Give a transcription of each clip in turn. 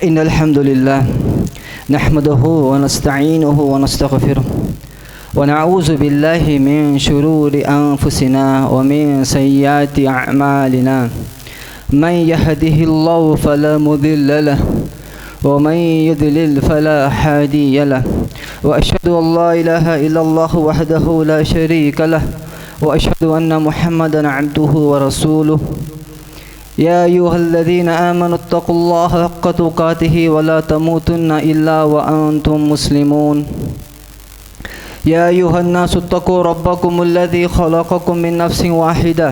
इन्नल हम्दुलिल्लाह नहमदुहु व नस्तईनुहु व नस्तगफिरुह व नऊज़ु बिल्लाहि मिन शुरूरि अनफुसिना व मिन सय्यिआति अअमालिना मन यहदिहिल्लाहु फला मुदिल्ल लहु व मन युद्लिल फला हादिय लहु व अशहदु अल्ला इलाहा इल्लल्लाहु वहदहु ला शरीका लहु व अशहदु अन्ना मुहम्मदन अब्दुहु व रसूलुहु या अय्युहल्लज़ीना आमनु अत्तक़ुल्लाहा हक़्क़ तुक़ातिहि व ला तमूतुन्ना इल्ला व अंतुम मुस्लिमून या अय्युहन्नासु इत्तक़ू रब्बकुमुल्लज़ी ख़लक़कुम मिन नफ़्सिन वाहिदा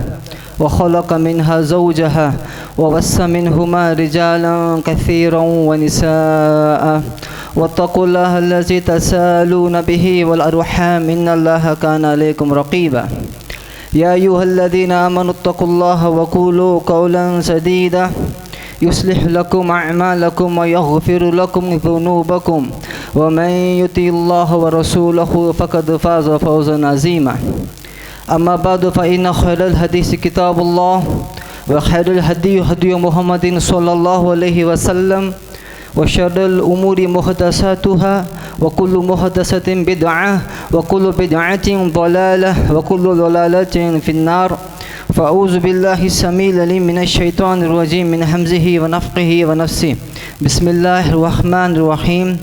व ख़लक़ मिनहा ज़ौजहा व बस्स मिनहुमा रिजालन कसीरन व निसाअ वत्तक़ुल्लाहा अल्लज़ी तसाअलून बिही वल अर्हाम इन्नल्लाहा काना अलैकुम रक़ीबा या अय्युहल्लज़ीना आमनु अत्तक़ुल्लाहा व क़ूलू क़ौलन सदीदा युस्लिह लकुम अअमालकुम व यग़फ़िर लकुम ज़ुनूबकुम व मन युतिइल्लाह व रसूलहु फ़क़द फ़ाज़ फ़ौज़न अज़ीमा अम्मा बअद फ़इन्न ख़ैरल हदीस किताबुल्लाह व खैरुल हदी हदी मुहम्मदिन सल्लल्लाहु अलैहि वसल्लम व शर्रुल उमूरि मुहदसातुहा व कुल्लु मुहदसतिन बिदअह व कुल्लु बिदअतिन ज़लालह व कुल्लु ज़लालतिन फ़िन्नार फ़अऊज़ु बिल्लाहि समील अलीम मिनश शैतानिर रजीम मिन हम्ज़िहि व नफ़्ख़िहि व नफ़्सिहि बिस्मिल्लाहिर रहमानिर रहीम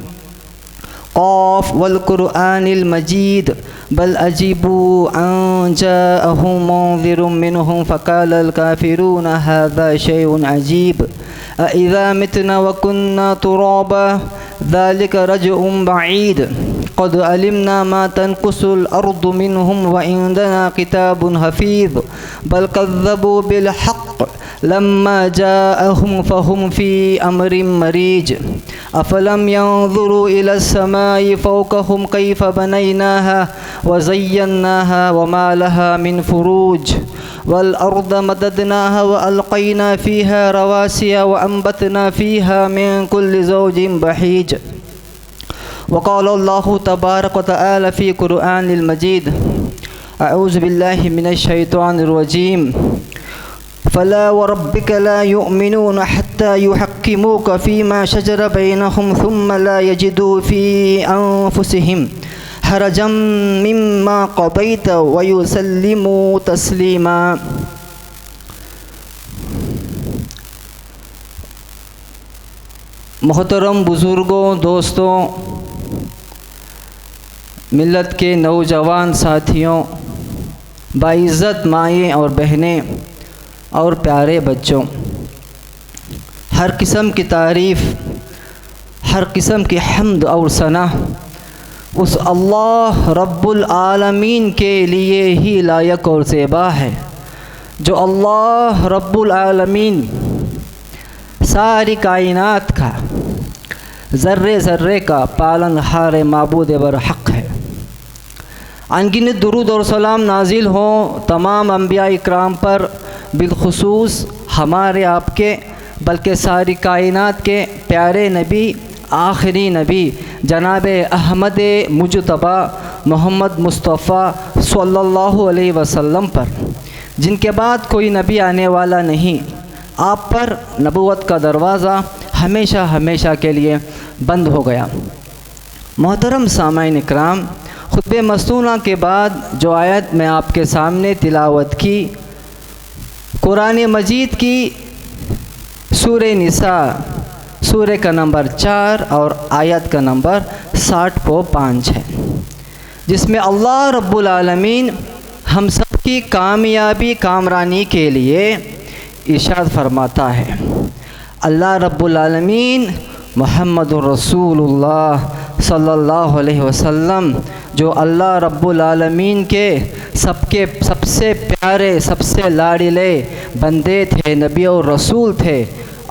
क़ाफ़ वल क़ुरआनिल मजीद बल अजीबू अन जाअहुम मुन्ज़िरुम मिनहुम फ़क़ालल काफ़िरूना हाज़ा शैउन अजीब अइज़ा मितना व कुन्ना तुराबा ज़ालिका रज्उन बईद क़द अलिमना मा तनक़ुसुल अर्दु मिनहुम व इंदना किताबुन हफ़ीज़ बल कज़्ज़बू बिल हक़्क़ लम्मा जाअहुम फ़हुम फ़ी अम्रिन मरीज अफ़लम यंज़ुरू इलस समाई फ़ौक़हुम कैफ़ बनैनाहा व ज़य्यन्नाहा व मा लहा मिन फ़ुरूज वल अर्द मददनाहा व अलक़ैना फ़ीहा रवासिया व अंबतना फ़ीहा मिन कुल्लि ज़ौजिन बहीज वक़ालल्लाहु तबारक व तआला फ़ी क़ुरआनिल मजीद अऊज़ु बिल्लाहि मिनश शैतानिर रजीम फ़ला व रब्बिका ला युमिनूना हत्ता युहक्किमूका फ़ीमा शजर बैनहुम थुम्मा ला यजिदू फ़ी अनफुसिहिम हरजम मिम्मा क़ज़ैत व युसल्लिमू तस्लीमा। मोहतरम बुज़ुर्गों, दोस्तों, मिल्लत के नौजवान साथियों, बाइज़्ज़त माएँ और बहनें और प्यारे बच्चों, हर किस्म की तारीफ़, हर किस्म की हम्द और सना उस अल्लाह रब्बुल आलमीन के लिए ही लायक और ज़ेबा है, जो अल्लाह रब्बुल आलमीन सारी कायनात का ज़र्रे ज़र्रे का पालनहार माबूद बरहक़ है। अनगिनत दुरूद और सलाम नाजिल हों तमाम अंबिया इकराम पर, बिलखुसूस हमारे आपके बल्कि सारी कायनात के प्यारे नबी, आखिरी नबी जनाब अहमद मुजतबा मोहम्मद मुस्तफ़ा सल्लल्लाहु अलैहि वसल्लम पर, जिनके बाद कोई नबी आने वाला नहीं। आप पर नबूवत का दरवाज़ा हमेशा हमेशा के लिए बंद हो गया। मोहतरम सामाईन इकराम, खुतबे मस्तूना के बाद जो आयत मैं आपके सामने तिलावत की, कुरान मजीद की सूरे निसा सूरे का नंबर 4 और आयत का नंबर 60-5 है, जिसमें अल्लाह रब्बुल आलमीन हम सब की कामयाबी कामरानी के लिए इरशाद फरमाता है। अल्लाह रब्बुल आलमीन मुहम्मदुर रसूलुल्लाह सल्लल्लाहु अलैहि वसल्लम, जो अल्लाह रब्बुल आलमीन के सबसे प्यारे, सबसे लाडिले बंदे थे, नबी और रसूल थे,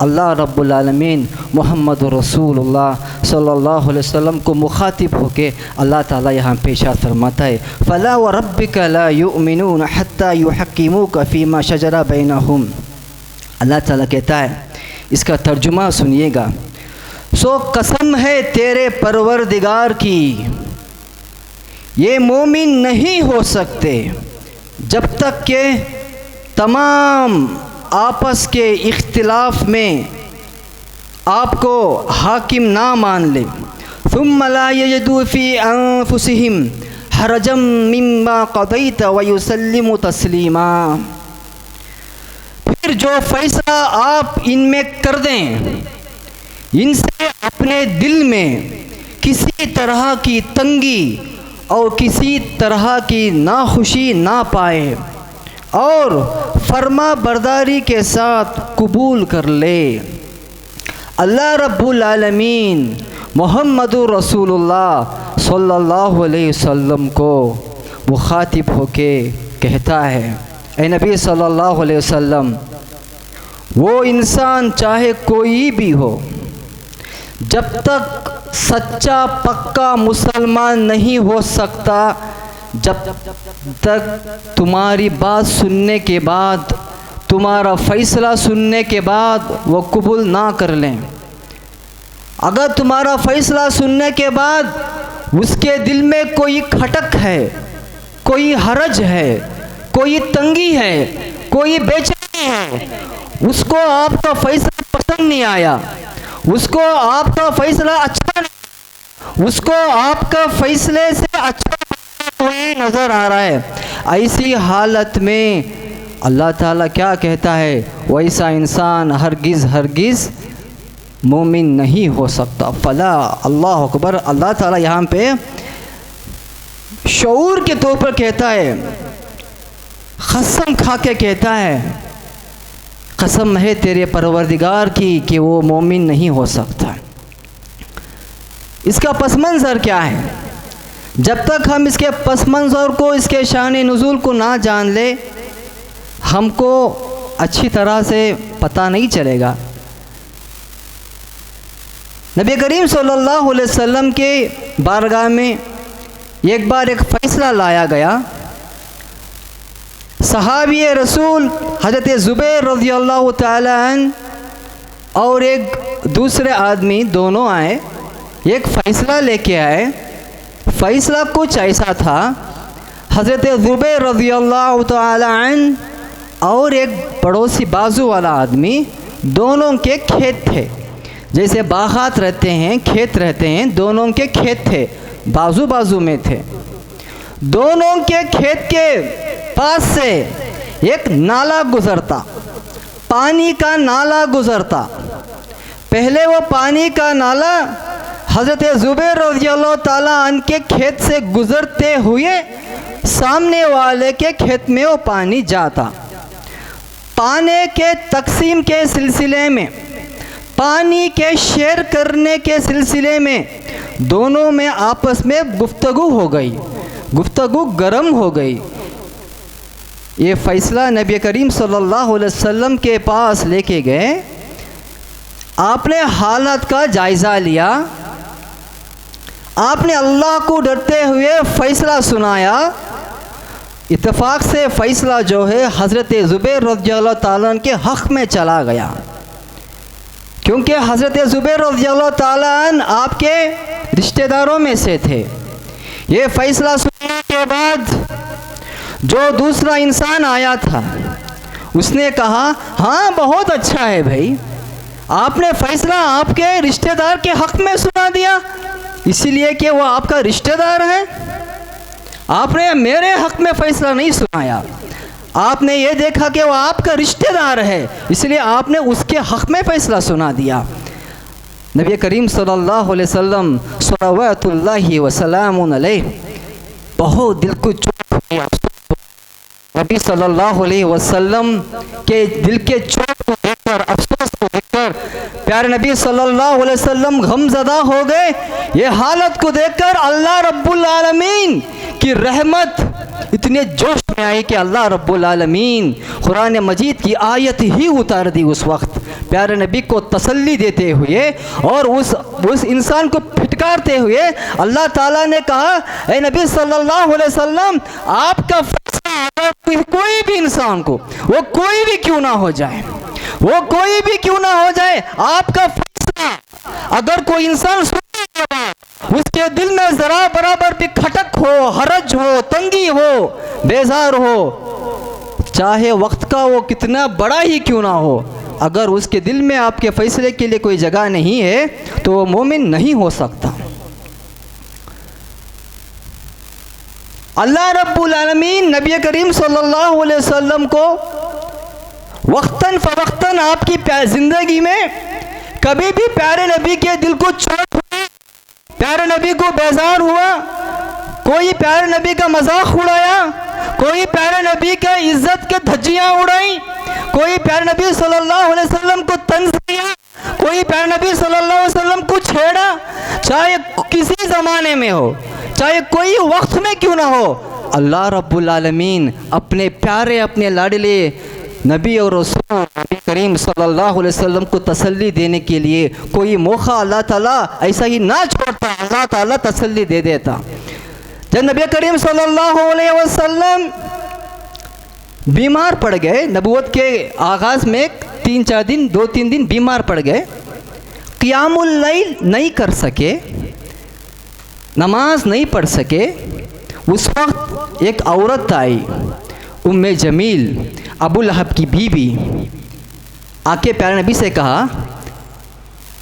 अल्लाह रब्बुल आलमीन मुहम्मदुर रसूलुल्लाह सल्लल्लाहु अलैहि वसल्लम को मुखातिब होके अल्लाह ताला यहाँ पेशा फरमाता है, फ़ला व रब्बिका ला युमिनूना हत्ता युहक्किमूका फ़ीमा शजरा बैनहुम। अल्लाह ताला कहता है, इसका तर्जुमा सुनिएगा, सो कसम है तेरे परवरदिगार की, ये मोमिन नहीं हो सकते जब तक के तमाम आपस के इख्तिलाफ में आपको हाकिम ना मान ले, सुम्मा ला यजिदू फी अनफुसिहिम हरजम मिम्मा क़दैत व युसल्लिमु तस्लीमा। फिर जो फैसला आप इनमें कर दें, इनसे अपने दिल में किसी तरह की तंगी और किसी तरह की नाखुशी ना पाए और फर्मा बरदारी के साथ कबूल कर ले। अल्लाह रब्बुल आलमीन मोहम्मदुर रसूलुल्लाह सल्लल्लाहु अलैहि वसल्लम को मुखातिब होके कहता है, ए नबी सल्लल्लाहु अलैहि वसल्लम, वो इंसान चाहे कोई भी हो, जब तक सच्चा पक्का मुसलमान नहीं हो सकता, जब तक तुम्हारी बात सुनने के बाद, तुम्हारा फ़ैसला सुनने के बाद वो कबूल ना कर लें। अगर तुम्हारा फ़ैसला सुनने के बाद उसके दिल में कोई खटक है, कोई हरज है, कोई तंगी है, कोई बेचैनी है, उसको आपका फ़ैसला पसंद नहीं आया, उसको आपका फ़ैसला अच्छा नहीं, उसको आपका फ़ैसले से अच्छा कोई नज़र आ रहा है, ऐसी हालत में अल्लाह ताला क्या कहता है, वैसा इंसान हरगिज़ मोमिन नहीं हो सकता। फला, अल्लाह अकबर। अल्लाह ताला यहाँ पे शऊर के तौर पर कहता है, कसम खा के कहता है, कसम है तेरे परवरदिगार की कि वो मोमिन नहीं हो सकता। इसका पस मंज़र क्या है? जब तक हम इसके पस मंज़र को, इसके शान नुज़ूल को ना जान ले, हमको अच्छी तरह से पता नहीं चलेगा। नबी करीम सल्लल्लाहु अलैहि वसल्लम के बारगाह में एक बार एक फ़ैसला लाया गया। सहाबी रसूल हज़रत ज़ुबैर रज़ियल्लाहु ताला अन्हु और एक दूसरे आदमी दोनों आए, एक फ़ैसला लेके आए। फ़ैसला कुछ ऐसा था, हज़रत ज़ुबैर रज़ियल्लाहु ताला अन्हु और एक पड़ोसी बाजू वाला आदमी, दोनों के खेत थे। जैसे बागात रहते हैं, खेत रहते हैं, दोनों के खेत थे, बाजू बाजू में थे। दोनों के खेत के पास से एक नाला गुज़रता, पानी का नाला गुज़रता। पहले वो पानी का नाला हज़रत ज़ुबैर रज़ियल्लाहु ताला अन्हु के खेत से गुज़रते हुए सामने वाले के खेत में वो पानी जाता। पानी के तकसीम के सिलसिले में, पानी के शेयर करने के सिलसिले में दोनों में आपस में गुफ्तगू हो गई, गुफ्तगू गर्म हो गई। ये फ़ैसला नबी करीम सल्लल्लाहु अलैहि वसल्लम के पास लेके गए। आपने हालत का जायज़ा लिया, आपने अल्लाह को डरते हुए फ़ैसला सुनाया। इत्तेफाक से फ़ैसला जो है हज़रत ज़ुबैर रज़ियल्लाहु ताला अन्हु के हक़ में चला गया, क्योंकि हज़रत ज़ुबैर रज़ियल्लाहु ताला अन्हु आपके रिश्तेदारों में से थे। ये फ़ैसला सुनने के बाद जो दूसरा इंसान आया था, उसने कहा, हाँ बहुत अच्छा है भाई, आपने फ़ैसला आपके रिश्तेदार के हक़ में सुना दिया, इसीलिए कि वो आपका रिश्तेदार है। आपने मेरे हक़ में फ़ैसला नहीं सुनाया, आपने ये देखा कि वो आपका रिश्तेदार है, इसलिए आपने उसके हक़ में फ़ैसला सुना दिया। नबी करीम सल्लल्लाहु अलैहि वसल्लम सल्लल्लाहु वसल्लम अलैहि बहुत दिल को चोट हुई। नबी सल्लल्लाहु अलैहि वसल्लम के दिल के चोट को देखकर, अफसोस को देखकर प्यारे नबी सल्लल्लाहु अलैहि वसल्लम गमज़दा हो गए। ये हालत को देखकर अल्लाह रब्बुल आलमीन की रहमत इतने जोश में आई कि अल्लाह रब्बुल आलमीन कुरान मजीद की आयत ही उतार दी उस वक्त, प्यारे नबी को तसल्ली देते हुए और उस इंसान को फिटकारते हुए अल्लाह ताला ने कहा, ए नबी सल्लल्लाहु अलैहि वसल्लम, आपका फैसला अगर कोई भी इंसान को, वो कोई भी क्यों ना हो जाए, वो कोई भी क्यों ना हो जाए, आपका फैसला अगर कोई इंसान सुनने के बाद उसके दिल में ज़रा बराबर भी खटक हो, हरज हो, तंगी हो, बेजार हो, चाहे वक्त का वो कितना बड़ा ही क्यों ना हो, अगर उसके दिल में आपके फ़ैसले के लिए कोई जगह नहीं है तो वो मोमिन नहीं हो सकता। अल्लाह रब्बुल आलमीन नबी करीम सल्लल्लाहु अलैहि वसल्लम को वक्तन फ़वक्तन आपकी ज़िंदगी में कभी भी प्यारे नबी के दिल को चोट हुई, प्यारे नबी को बेजार हुआ, कोई प्यारे नबी का मजाक उड़ाया, कोई प्यारे नबी का इज्जत के धज्जियाँ उड़ाई, कोई प्यारे नबी सल्लल्लाहु अलैहि वसल्लम को तंज किया, कोई प्यारे नबी सल्लल्लाहु अलैहि वसल्लम को छेड़ा, चाहे किसी ज़माने में हो, चाहे कोई वक्त में क्यों ना हो, अल्लाह रब्बुल आलमीन अपने प्यारे अपने लाडले नबी और रसूल नबी करीम सल्लल्लाहु अलैहि वसल्लम को तसल्ली देने के लिए कोई मौका अल्लाह ताला ऐसा ही ना छोड़ता, अल्लाह ताला तसल्ली दे देता। जब नबी करीम सल्लल्लाहु अलैहि वसल्लम बीमार पड़ गए, नबूवत के आगाज़ में 3-4 दिन 2-3 दिन बीमार पड़ गए, क़ियामुल लैल नहीं कर सके, नमाज नहीं पढ़ सके। उस वक्त एक औरत आई, उम्मे जमील, अबू लहब की बीवी, आके प्यारे नबी से कहा,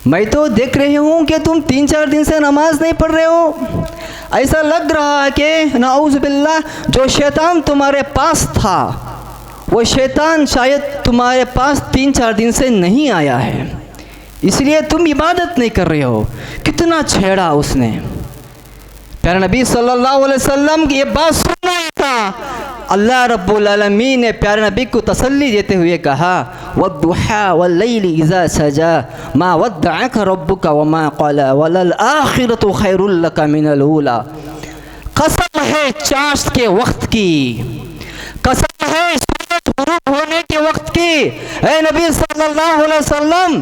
मैं तो देख रही हूँ कि तुम 3-4 दिन से नमाज नहीं पढ़ रहे हो, ऐसा लग रहा है कि नाऊज़ बिल्लाह जो शैतान तुम्हारे पास था वो शैतान शायद तुम्हारे पास 3-4 दिन से नहीं आया है, इसलिए तुम इबादत नहीं कर रहे हो। कितना छेड़ा उसने। प्यारे नबी सल्लल्लाहु अलैहि वसल्लम की ये बात सुनना था। अल्लाह रब्बुल आलमीन ने प्यारे नबी को तसल्ली देते हुए कहा, वद्दुहा वल्लैलि इज़ा सजा मा वद्दअक रब्बुका वमा क़ला वलल आखिरतु खैरुल लका मिनल ऊला। कसम है चाश के वक्त की, कसम है सूरज गुरूब होने के वक्त की, ऐ नबी सल्लल्लाहु अलैहि वसल्लम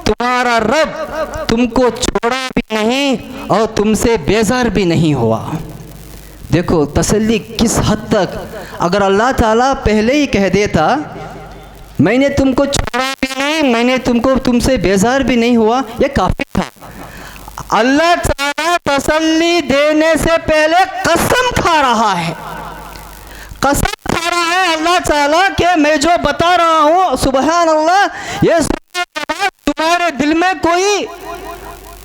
तुम्हारा रब तुमको छोड़ा भी नहीं और तुमसे बेजार भी नहीं हुआ। देखो तसल्ली किस हद तक, अगर अल्लाह ताला पहले ही कह देता मैंने तुमको छोड़ा भी नहीं, मैंने तुमसे बेजार भी नहीं हुआ, ये काफ़ी था। अल्लाह ताला तसल्ली देने से पहले कसम खा रहा है, कसम खा रहा है अल्लाह ताला के मैं जो बता रहा हूँ सुबहान अल्लाह, ये सुनने के बाद तुम्हारे दिल में कोई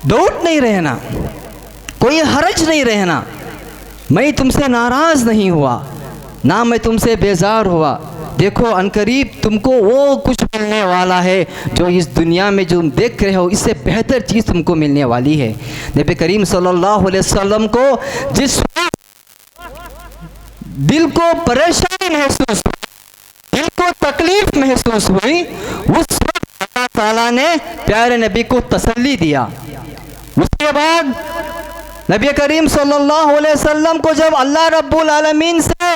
डाउट नहीं रहना, कोई हरज नहीं रहना, मैं तुमसे नाराज़ नहीं हुआ, ना मैं तुमसे बेजार हुआ। देखो अनकरीब तुमको वो कुछ मिलने वाला है जो इस दुनिया में जो तुम देख रहे हो, इससे बेहतर चीज़ तुमको मिलने वाली है। नबी करीम सल्लल्लाहु अलैहि वसल्लम को जिस दिल को परेशानी महसूस हुई, दिल को तकलीफ महसूस हुई, उस वक्त अल्लाह ताला ने प्यारे नबी को तसल्ली दिया। उसके बाद नबी करीम सल्लल्लाहु अलैहि वसल्लम को जब अल्लाह रब्बुल आलमीन से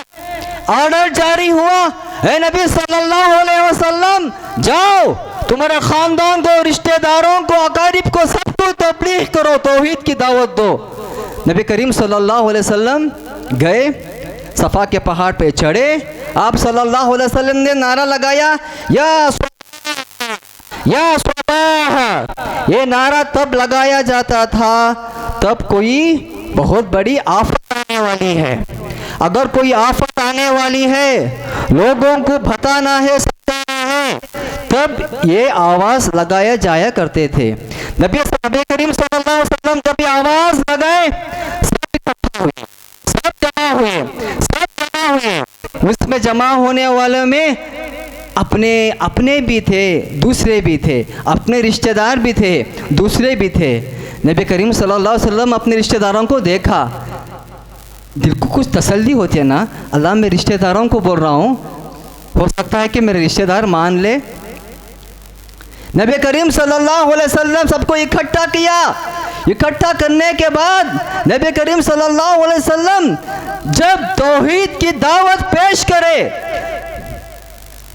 ऑर्डर जारी हुआ, हे नबी सल्लल्लाहु अलैहि वसल्लम जाओ तुम्हारे ख़ानदान को, रिश्तेदारों को, अकारिब को, सबको तबलीग करो, तौहीद की दावत दो। नबी करीम सल्लल्लाहु अलैहि वसल्लम गए, सफ़ा के पहाड़ पे चढ़े, आप सल्लल्लाहु अलैहि वसल्लम ने नारा लगाया, या स्वबाह। ये नारा तब लगाया जाता था तब कोई बहुत बड़ी आफत आने वाली है, अगर कोई आफत आने वाली है, लोगों को बताना है, समझाना है, तब ये आवाज़ लगाया जाया करते थे। नबी करीम सल्लल्लाहु अलैहि वसल्लम जब ये आवाज़ लगाए, सब इकट्ठा हुए, सब जमा हुए, सब जमा हुए। उसमें जमा होने वालों में अपने भी थे, दूसरे भी थे, अपने रिश्तेदार भी थे, दूसरे भी थे। नबी करीम सल्लल्लाहु अलैहि वसल्लम अपने रिश्तेदारों को देखा, दिल को कुछ तसल्ली होती है ना, अल्लाह मैं रिश्तेदारों को बोल रहा हूँ, हो सकता है कि मेरे रिश्तेदार मान ले। नबी करीम सल्लल्लाहु अलैहि वसल्लम सबको इकट्ठा किया। इकट्ठा करने के बाद नबी करीम सल्लल्लाहु अलैहि वसल्लम जब तौहीद की दावत पेश करे,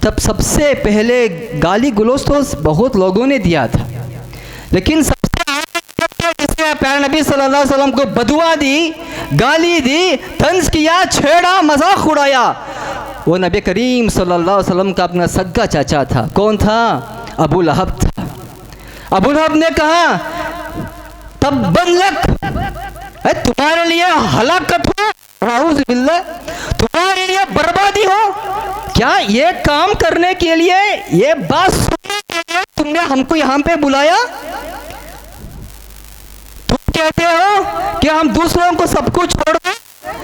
तब सबसे पहले गाली गलौज तो बहुत लोगों ने दिया था, लेकिन सबसे जिसने प्यारे नबी सल्लल्लाहु अलैहि वसल्लम को बदुआ दी, गाली दी, तंज किया, छेड़ा, मजाक उड़ाया, वो नबी करीम सल्लल्लाहु अलैहि वसल्लम का अपना सगा चाचा था। कौन था? अबू लहब था। अबू लहब ने कहा, तब्बन लक, तुम्हारे लिए हलाकत हो, नाऊज़ बिल्लाह, तुम्हारे लिए बर्बादी हो। क्या ये काम करने के लिए, ये बात सुनने के तुमने हमको यहाँ पे बुलाया? तुम कहते हो कि हम दूसरों को सब कुछ छोड़ दें,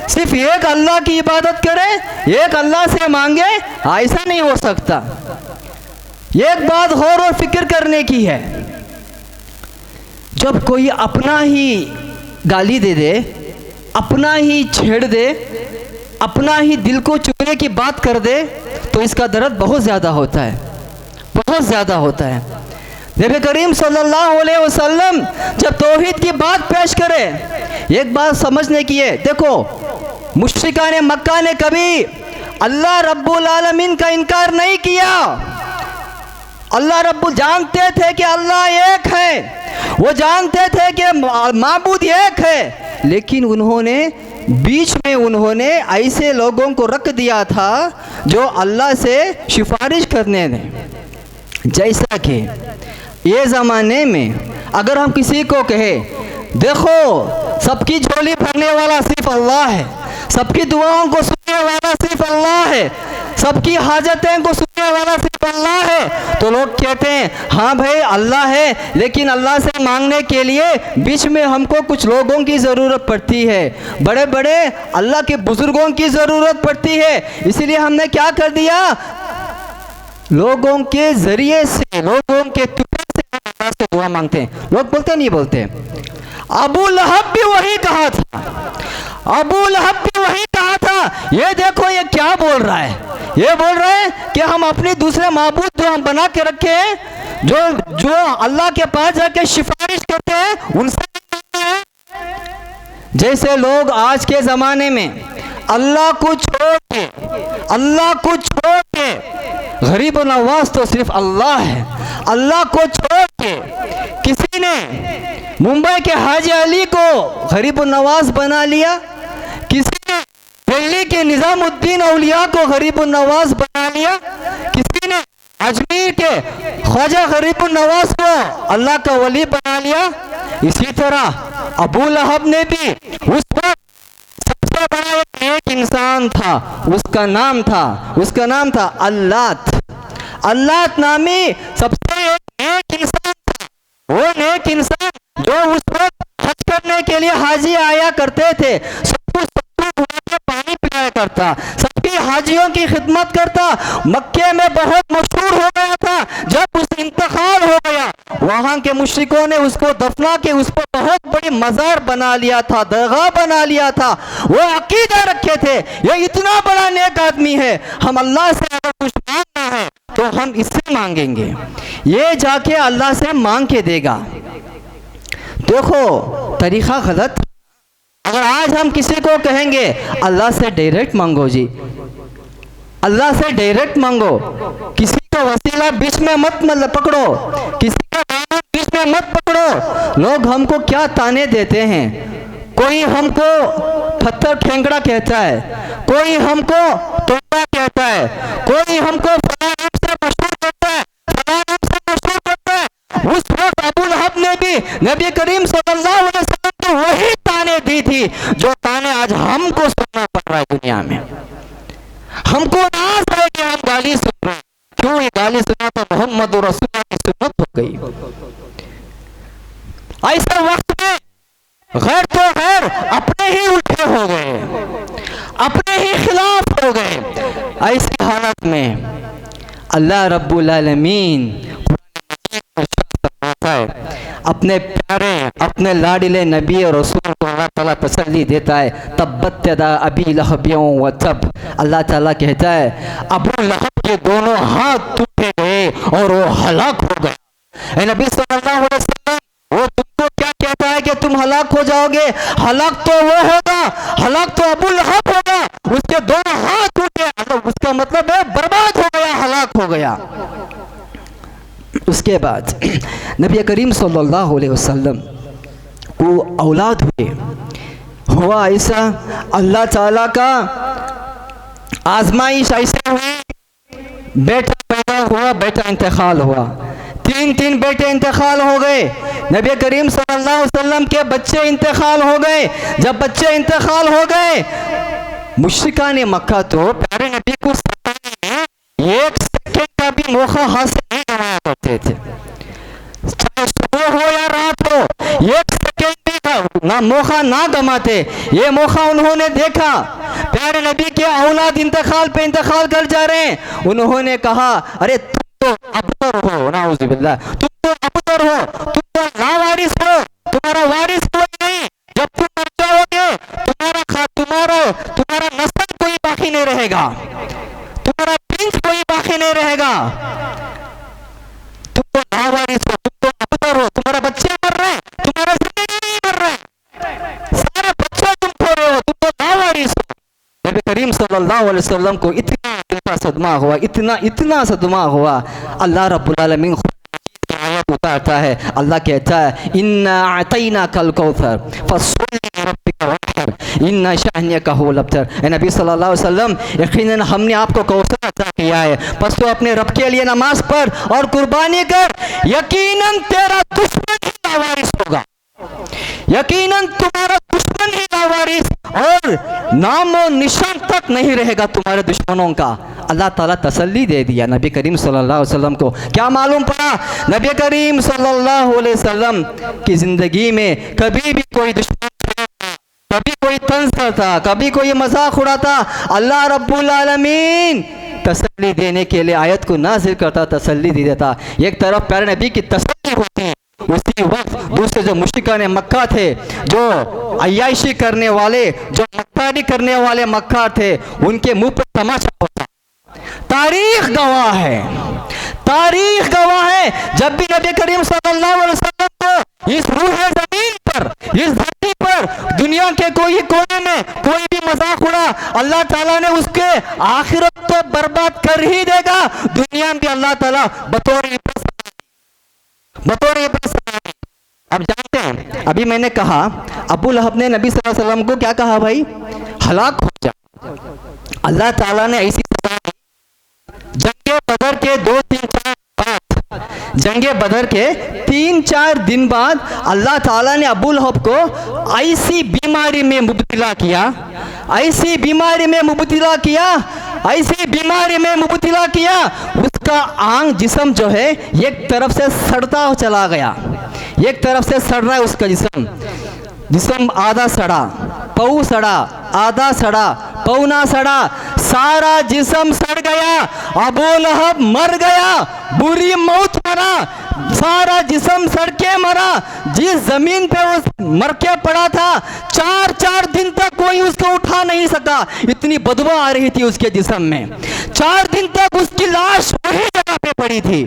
सिर्फ एक अल्लाह की इबादत करें, एक अल्लाह से मांगे? ऐसा नहीं हो सकता। एक बात गौर और फिक्र करने की है, जब कोई अपना ही गाली दे दे, अपना ही छेड़ दे, अपना ही दिल को चुभने की बात कर दे, तो इसका दर्द बहुत ज़्यादा होता है, बहुत ज़्यादा होता है। नबी करीम सल्लल्लाहु अलैहि वसल्लम जब तौहीद की बात पेश करे, एक बात समझने की है। देखो, मुश्रिकाने मक्का ने कभी अल्लाह रब्बुल आलमीन का इनकार नहीं किया। अल्लाह रब्बुल जानते थे कि अल्लाह एक है, वो जानते थे कि माबूद एक है, लेकिन उन्होंने बीच में उन्होंने ऐसे लोगों को रख दिया था जो अल्लाह से सिफारिश करने दें। जैसा कि ये ज़माने में अगर हम किसी को कहे, देखो सबकी झोली भरने वाला सिर्फ अल्लाह है, सबकी दुआओं को सुनने वाला सिर्फ अल्लाह है, सबकी हाजतें को सुनने वाला सिर्फ अल्लाह है, तो लोग कहते हैं हाँ भाई अल्लाह है, लेकिन अल्लाह से मांगने के लिए बीच में हमको कुछ लोगों की ज़रूरत पड़ती है, बड़े बड़े अल्लाह के बुज़ुर्गों की ज़रूरत पड़ती है। इसीलिए हमने क्या कर दिया, लोगों के ज़रिए से, लोगों के तुफे से अल्लाह से दुआ मांगते हैं। लोग बोलते नहीं बोलते? अबू लहब भी वही कहा था, अबू लहब भी वही कहा था। ये देखो ये क्या बोल रहा है, ये बोल रहे हैं कि हम अपने दूसरे माबूद जो हम बना के रखे हैं, जो अल्लाह के पास जाके सिफारिश करते हैं, उनसे है। जैसे लोग आज के ज़माने में अल्लाह को छोड़ के, अल्लाह को छोड़ के, गरीब नवाज तो सिर्फ अल्लाह है, अल्लाह को छोड़ के किसी ने मुंबई के हाजी अली को गरीब नवाज बना लिया, किसी ने दिल्ली के निज़ामुद्दीन औलिया को गरीब नवाज बना लिया, किसी ने अजमेर के ख्वाजा गरीब नवाज को अल्लाह का वली बना लिया। इसी तरह अबू लहब ने भी उस वक्त सबसे बड़ा एक इंसान था, उसका नाम था अल्लात। अल्लात नामी सबसे एक इंसान था। वो नेक इंसान जो उस वक्त हज करने के लिए हाजी आया करते थे, सबको पानी पिलाया करता, सबकी हाजियों की खिदमत करता, मक्के में बहुत मशहूर हो गया था। जब उस इंतकाल हो गया, वहां के मुश्रिकों ने उसको दफना के उस पर बहुत बड़ी मज़ार बना लिया था, दरगाह बना लिया था। वो अकीदा रखे थे ये इतना बड़ा नेक आदमी है, हम अल्लाह से अगर कुछ मांगना है तो हम इससे मांगेंगे, ये जाके अल्लाह से मांग के देगा। देखो तरीक़ा गलत। अगर आज हम किसी को कहेंगे अल्लाह से डायरेक्ट मांगो जी, अल्लाह से डायरेक्ट मांगो, किसी का वसीला बीच में मत पकड़ो, किसी का दामन बीच में मत पकड़ो। लोग हमको क्या ताने देते हैं, कोई हमको पत्थर ठेंगड़ा कहता है, कोई हमको तोता कहता है, कोई हमको फलां नाम से मशहूर करता है, फलां नाम से मशहूर करता है। उस वक्त अबू लहब ने भी नबी करीम सल्लल्लाहु अलैहि वसल्लम को वही ताने दी थी जो ताने आज हमको सुनना पड़ रहा है दुनिया में। हमको नाज है कि हम गाली सुन रहे हैं, क्यों ये गाली सुना तो मोहम्मद रसूलुल्लाह की सुन्नत हो गई। ऐसे वक्त में गैर तो गैर अपने ही उल्टे हो गए, अपने ही खिलाफ हो गए। ऐसी हालत में अल्लाह रब्बुल आलमीन अपने प्यारे, अपने लाडिले नबी और रसूल को अल्लाह ताला तसल्ली देता है। तब्बत यदा अबी लहब व तब, अल्लाह ताला कहता है अबू लहब के दोनों हाथ टूटे गए और वो हलाक हो गया। नबी सल्लल्लाहु अलैहि वसल्लम वो तुमको क्या कहता है कि तुम हलाक हो जाओगे? हलाक तो वो होगा, हलाक तो अबू लहब होगा, उसके दोनों हाथ टूटे, उसका मतलब है बर्बाद हो गया, हलाक हो गया। उसके बाद नबी करीम सल्लल्लाहु अलैहि वसल्लम को औलाद हुआ ऐसा, अल्लाह ताला का आजमाइश ऐसे हुई, बेटा पैदा हुआ, बेटा इंतकाल हुआ, तीन बेटे इंतकाल हो गए। नबी करीम सल्लल्लाहु अलैहि वसल्लम के बच्चे इंतकाल हो गए। जब बच्चे इंतकाल हो गए, मुश्रिकाने मक्का तो प्यारे नबी को एक सेकंड का भी मौका हासिल नहीं करवाया करते थे। ना मौका ना गमाते। ये मौका उन्होंने देखा, प्यारे नबी के औलाद इंतकाल पे इंतकाल कर जा रहे हैं। उन्होंने कहा अरे तुम तो अबतर हो, नाउज़ुबिल्लाह, तुम तो अबतर हो, तुम तो लावारिस हो, तुम्हारा वारिस कोई नहीं। जब तुम मर जाओगे तुम्हारा नस्ल कोई बाकी नहीं रहेगा, तुम्हारा प्रिंस कोई बाकी नहीं रहेगा। तुम तो लावारिस हो, तुम तो अबतर हो, तुम्हारा बच्चे मर रहे हैं, तुम्हारा जिंदगी नहीं मर रहे, सारे बच्चे तुम खो रहे हो, तुम तो लावारिस हो। नबी करीम सल्लल्लाहु अलैहि वसल्लम को इतना सदमा हुआ, इतना सदमा हुआ। अल्लाह रब्बुल आलमीन आयत उतारता है, अल्लाह कहता है इन्ना अतैना कल कौसर फसल्लि लिरब्बिका वन्हर इन्ना शानियका हुवल अबतर। ए नबी सल्लल्लाहु अलैहि वसल्लम, यकीनन हमने आपको कौसर अता किया है, बस तो अपने रब के लिए नमाज पढ़ और कुर्बानी कर, यकीनन तेरा दुश्मन ही लावारिस होगा, यकीनन तुम्हारा दुश्मन ही लावारिस और नामो निशान तक नहीं रहेगा तुम्हारे दुश्मनों का। अल्लाह ताला तसल्ली दे दिया नबी करीम सल्लल्लाहु अलैहि वसल्लम को। क्या मालूम पड़ा, नबी करीम सल्लल्लाहु अलैहि वसल्लम की ज़िंदगी में कभी भी कोई दुश्मन, कभी कोई तंज करता, कभी कोई मजाक उड़ाता, अल्लाह रब्बुल आलमीन तसल्ली देने के लिए आयत को नाज़िल करता, तसल्ली दे देता। एक तरफ प्यारे नबी की तसल्ली होती, उसी वक्त दूसरे जो मुश्रिकाने मक्का थे, जो अय्याशी करने वाले, जो मक्कारी करने वाले मक्का थे, उनके मुंह पर तमाचा होता। तारीख गवाह है, तारीख गवाह है, जब भी नबी करीम सल्लल्लाहु अलैहि वसल्लम को इस रूह जमीन पर, इस धरती पर, दुनिया के कोई कोने में कोई भी मजाक उड़ा, अल्लाह ताला ने उसके आखिरत तो बर्बाद कर ही देगा, दुनिया में भी अल्लाह ताला बतौर इब्रत। अब जानते हैं, अभी मैंने कहा अबू लहब ने नबी सल्लल्लाहु अलैहि वसल्लम को क्या कहा, भाई हलाक हो जा। अल्लाह ताला ने ऐसी जंगे बदर के 2-3-4 बाद, जंगे बदर के 3-4 दिन बाद अल्लाह ताला ने अबू लहब को ऐसी बीमारी में मुब्तला किया, ऐसी बीमारी में मुब्तला किया, ऐसी बीमारी में मुब्तला किया, उसका आंग जिस्म जो है एक तरफ से सड़ता चला गया, एक तरफ से सड़ रहा है उसका जिस्म आधा सड़ा, पौ सड़ा, आधा सड़ा, पौना सड़ा, सारा जिस्म सड़ गया। अबू लहब मर गया, बुरी मौत मरा, सारा जिस्म सड़ के मरा। जिस जमीन पे उस मर के पड़ा था, 4 दिन तक कोई उसको उठा नहीं सका, इतनी बदबू आ रही थी उसके जिस्म में। 4 दिन तक उसकी लाश वही जगह पे पड़ी थी।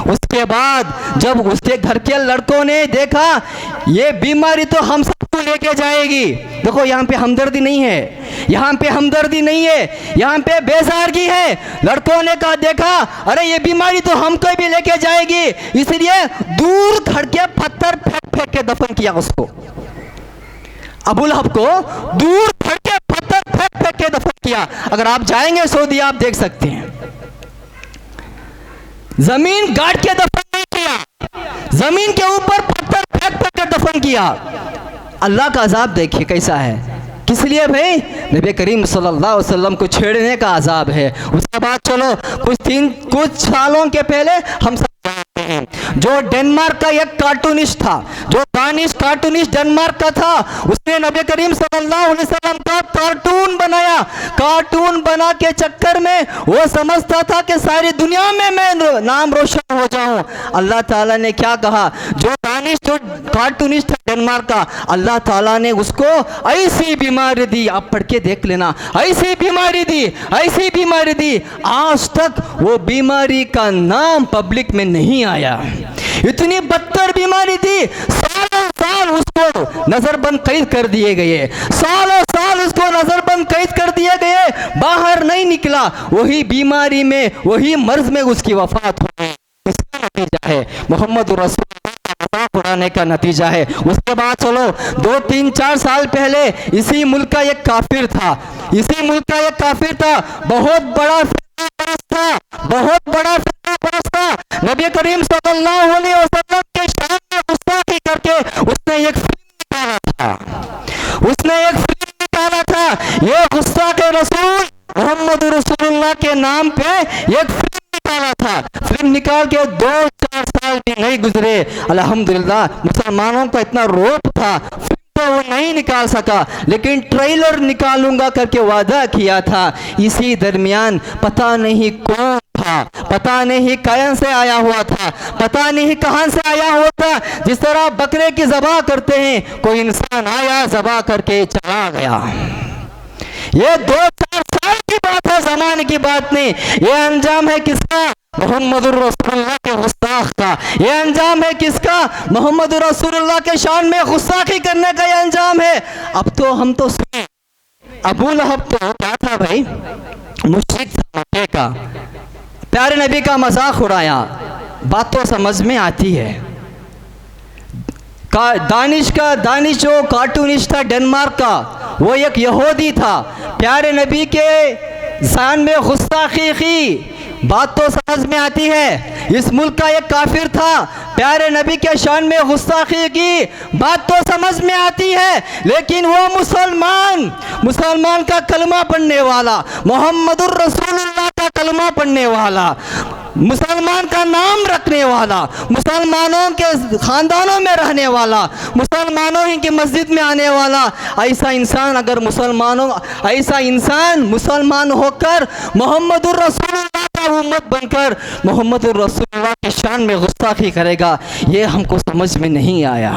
उसके बाद जब उसके घर के लड़कों ने देखा ये बीमारी तो हम सबको लेके जाएगी, देखो यहाँ पे हमदर्दी नहीं है, यहाँ पे हमदर्दी नहीं है, यहाँ पे बेजारगी है। लड़कों ने कहा, देखा अरे ये बीमारी तो हमको भी लेके जाएगी, इसलिए दूर खड़ के पत्थर फेंक के दफन किया उसको। अबू लहब को दूर खड़ के पत्थर फेंक के दफन किया। अगर आप जाएंगे सऊदी आप देख सकते हैं, जमीन गाड़ के दफन नहीं किया, जमीन के ऊपर पत्थर फेंक के दफन किया। अल्लाह का अजाब देखिए कैसा है, किस लिए भाई, नबी करीम सल्लल्लाहु अलैहि वसल्लम को छेड़ने का अजाब है। उसके बाद चलो कुछ सालों के पहले हम सब जानते हैं, जो डेनमार्क का एक कार्टूनिस्ट था, जो दानिश कार्टूनिस्ट डेनमार्क का था, उसने नबी करीम सल्लल्लाहु अलैहि वसल्लम का कार्टून बनाया। कार्टून बना के चक्कर में वो समझता था कि सारी दुनिया में मैं नाम रोशन हो जाऊं। अल्लाह ताला ने क्या कहा, जो दानिश, जो कार्टूनिस्ट था डेनमार्क का, अल्लाह ताला ने उसको ऐसी बीमारी दी, आप पढ़ के देख लेना, ऐसी बीमारी दी, ऐसी बीमारी दी, आज तक वो बीमारी का नाम पब्लिक में नहीं आया। इतनी बदतर बीमारी थी, सालों साल उसको नजरबंद कैद कर दिए गए, सालों साल उसको नजरबंद कैद कर दिए गए, बाहर नहीं निकला। वही बीमारी में, वही मर्ज में उसकी वफात हो गई। इसका नतीजा है मोहम्मद रसूलुल्लाह का मजाक उड़ाने का नतीजा है। उसके बाद चलो 2-3-4 साल पहले इसी मुल्क का एक काफिर था, इसी मुल्क का एक काफिर था, बहुत बड़ा फितना परस्त था, बहुत बड़ा फितना परस्त था। नबी करीम सल्लल्लाहु अलैहि वसल्लम के शान में गुस्ताखी करके उसने एक फिल्म निकाला था, उसने एक फिल्म निकाला था। ये गुस्सा के रसूल मोहम्मद रसूलुल्लाह के नाम पे एक फिल्म निकाला था। फिल्म निकाल के 2-4 साल भी नहीं गुजरे, अल्हम्दुलिल्लाह मुसलमानों का इतना रोप था, फिल्म तो वो नहीं निकाल सका, लेकिन ट्रेलर निकालूंगा करके वादा किया था। इसी दरमियान पता नहीं कौन था, पता नहीं कहाँ से आया हुआ था, पता नहीं कहां से आया हुआ था। जिस तरह बकरे की ज़बह करते हैं, कोई इंसान आया, ज़बह करके चला गया। ये 2-4 साल की बात है, जमाने की बात नहीं। ये अंजाम है किसका? मोहम्मदुर रसूलुल्लाह के गुस्ताख का। ये अंजाम है किसका? मोहम्मदुर रसूलुल्लाह के शान में गुस्ताखी करने का ये अंजाम है। अब तो हम तो सुने, अबू लहब तो क्या था भाई? मुशरिक था मक्के का, प्यारे नबी का मजाक उड़ाया। बात तो समझ में आती है। दानिश जो कार्टूनिस्ट था डेनमार्क का, वो एक यहूदी था, प्यारे नबी के शान में गुस्ताखी की। बात तो समझ में आती है। इस मुल्क का एक काफिर था, प्यारे नबी के शान में गुस्ताखी की। बात तो समझ में आती है। लेकिन वो मुसलमान का कलमा पढ़ने वाला, मोहम्मदुर रसूलुल्लाह का कलमा पढ़ने वाला, मुसलमान का नाम रखने वाला, मुसलमानों के खानदानों में रहने वाला, मुसलमानों ही की मस्जिद में आने वाला, ऐसा इंसान मुसलमान होकर मोहम्मदुर रसूलुल्लाह का उम्मत बनकर मोहम्मदुर रसूलुल्लाह की शान में गुस्ताखी करेगा, ये हमको समझ में नहीं आया।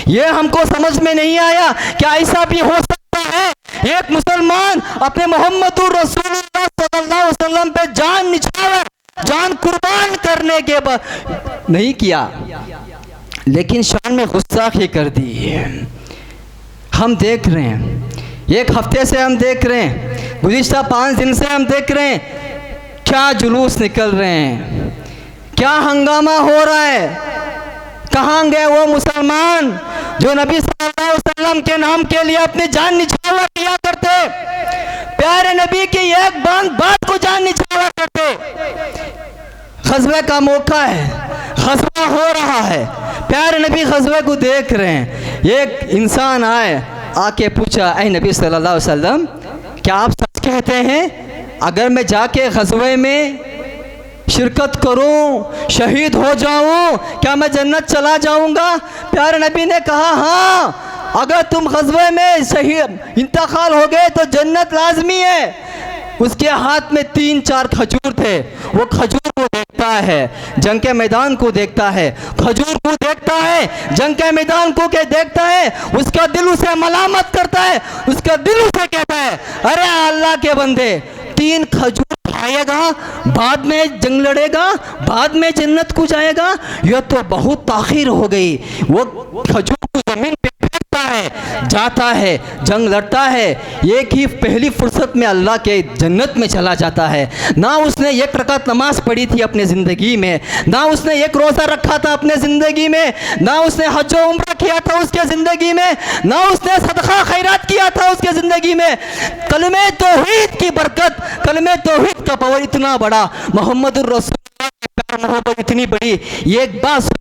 ये हमको समझ में नहीं आया क्या ऐसा भी हो सकता है? एक मुसलमान अपने मोहम्मदुर रसूलुल्लाह सल्लल्लाहु अलैहि वसल्लम पे जान निछावर, जान कुर्बान करने के बाद नहीं किया, लेकिन शान में गुस्ताखी कर दी। हम देख रहे हैं, एक हफ्ते से हम देख रहे हैं, गुज़िश्ता 5 दिन से हम देख रहे हैं, क्या जुलूस निकल रहे हैं, क्या हंगामा हो रहा है। कहाँ गए वो मुसलमान जो नबी सल्लल्लाहु अलैहि वसल्लम के नाम के लिए अपनी जान निछावर किया करते, प्यारे नबी की एक बात को जान निछावर करते। ग़ज़वे का मौका है, ग़ज़वा हो रहा है, प्यारे नबी ग़ज़वे को देख रहे हैं। एक इंसान आके पूछा, ऐ नबी सल्लल्लाहु अलैहि वसल्लम, क्या आप सच कहते हैं अगर मैं जाके ग़ज़वे में शिरकत करूं, शहीद हो जाऊं, क्या मैं जन्नत चला जाऊंगा? प्यारे नबी ने कहा, हाँ, अगर तुम ग़ज़वे में शहीद इंतकाल हो गए तो जन्नत लाजमी है। उसके हाथ में 3-4 खजूर थे। वो खजूर को देखता है, जंग के मैदान को देखता है, खजूर को देखता है, जंग के मैदान को के देखता है। उसका दिल उसे मलामत करता है, उसका दिल उसे कहता है, अरे अल्लाह के बंदे, 3 खजूर खाएगा, बाद में जंग लड़ेगा, बाद में जन्नत को जाएगा, यह तो बहुत ताखीर हो गई। वो खजूर को जमीन पे फेंकता है, जाता है, जंग लड़ता है, एक ही पहली फुर्सत में अल्लाह के जन्नत में चला जाता है। ना उसने 1 रकात नमाज पढ़ी थी अपने ज़िंदगी में, ना उसने 1 रोज़ा रखा था अपने ज़िंदगी में, ना उसने हज व उम्रा किया था उसके ज़िंदगी में, ना उसने सदका खैरात किया था उसके ज़िंदगी में। कलमे तौहीद की बरकत, कलमे तौहीद का पावर इतना बड़ा, मोहम्मदुर रसूलुल्लाह की प्यार मोहब्बत इतनी बड़ी, एक बात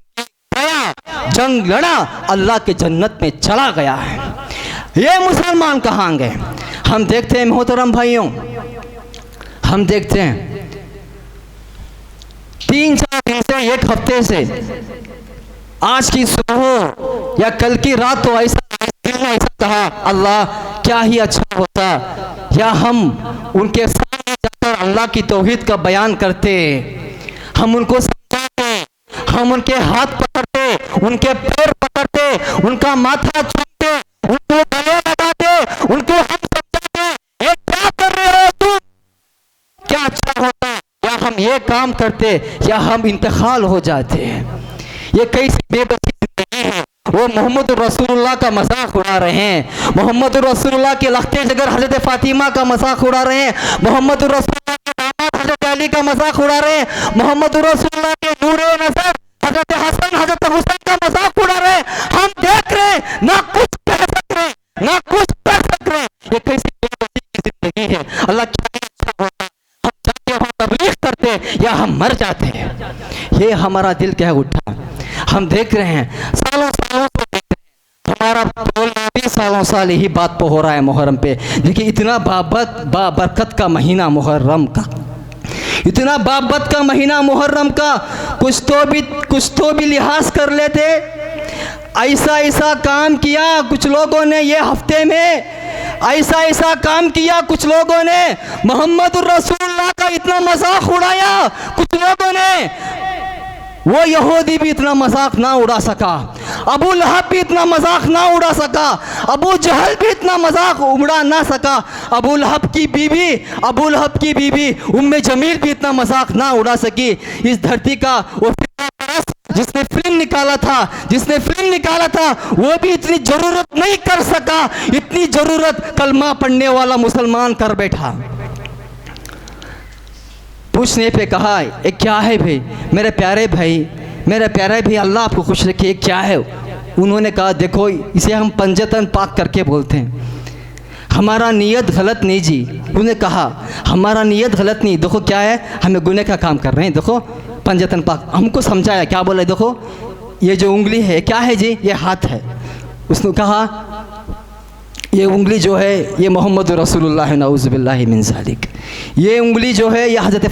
गया, जंग लड़ा, अल्लाह के जन्नत में चला गया है। ये मुसलमान कहाँ गए? हम देखते हैं मोहतरम भाइयों, हम देखते हैं 3-4 दिन से, 1 हफ्ते से, आज की सुबह या कल की रात तो ऐसा कहा, अल्लाह क्या ही अच्छा होता या हम उनके सामने जाकर अल्लाह की तौहीद का बयान करते, हम उनको समझाते, हम उनके हाथ पकड़ते, उनके पैर पकड़ते, उनका माथा चूमते, उनको गले लगाते, उनको हम समझाते, ये क्या कर रहे हो तुम, क्या अच्छा होता, या हम ये काम करते या हम इंतकाल हो जाते। ये कैसी बेबसी जिंदगी है। वो मोहम्मद रसूलुल्लाह का मजाक उड़ा रहे हैं, मोहम्मद रसूलुल्लाह के लख्ते जिगर हज़रत फातिमा का मजाक उड़ा रहे हैं, मोहम्मद रसूलुल्लाह के दामाद हज़रत अली का मजाक उड़ा रहे हैं, मोहम्मद रसूलुल्लाह के नूरे नज़र हज़रत हसन हज़रत हुसैन का मजाक उड़ा रहे हैं। हम देख रहे हैं, ना कुछ कह सक रहे, ना कुछ कर सक रहे। ये कैसी बेबसी की जिंदगी है। अल्लाह क्या अच्छा होता, हम जाके हम तबलीग करते या हम मर जाते हैं। ये हमारा दिल क्या उठा, हम देख रहे हैं, सालों सालों से देख रहे हैं, हमारा बोलना भी सालों साल यही बात पे हो रहा है मुहर्रम पे। देखिए इतना बाबरकत का महीना मुहर्रम का, इतना बाबत का महीना मुहर्रम का, कुछ तो भी लिहाज कर लेते, ऐसा ऐसा काम किया कुछ लोगों ने ये हफ्ते में, ऐसा ऐसा काम किया कुछ लोगों ने, मोहम्मद रसूलुल्लाह का इतना मजाक उड़ाया कुछ लोगों ने, वो यहूदी भी इतना मजाक ना उड़ा सका, अबू लहब भी इतना मजाक ना उड़ा सका, अबू जहल भी इतना मजाक उड़ा ना सका, अबू लहब की बीवी उम्मे जमील भी इतना मजाक ना उड़ा सकी। इस धरती का वो जिसने फिल्म निकाला था वो भी इतनी जरूरत नहीं कर सका, इतनी जरूरत कलमा पढ़ने वाला मुसलमान कर बैठा। पूछने पे कहा ये क्या है भाई, मेरे प्यारे भाई अल्लाह आपको खुश रखे, क्या है? उन्होंने कहा देखो इसे हम पंजतन पाक करके बोलते हैं, हमारा नीयत गलत नहीं जी। उन्होंने कहा हमारा नीयत गलत नहीं, देखो क्या है, हमें गुनाह का काम कर रहे हैं, देखो पंजतन पाक। हमको समझाया, क्या बोला, देखो ये जो उंगली है क्या है जी, ये हाथ है। उसने कहा ये उंगली जो है ये मोहम्मद रसूलुल्लाह है, नऊज़ु बिल्लाहि मिन ज़ालिक। ये उंगली जो है ये हज़रत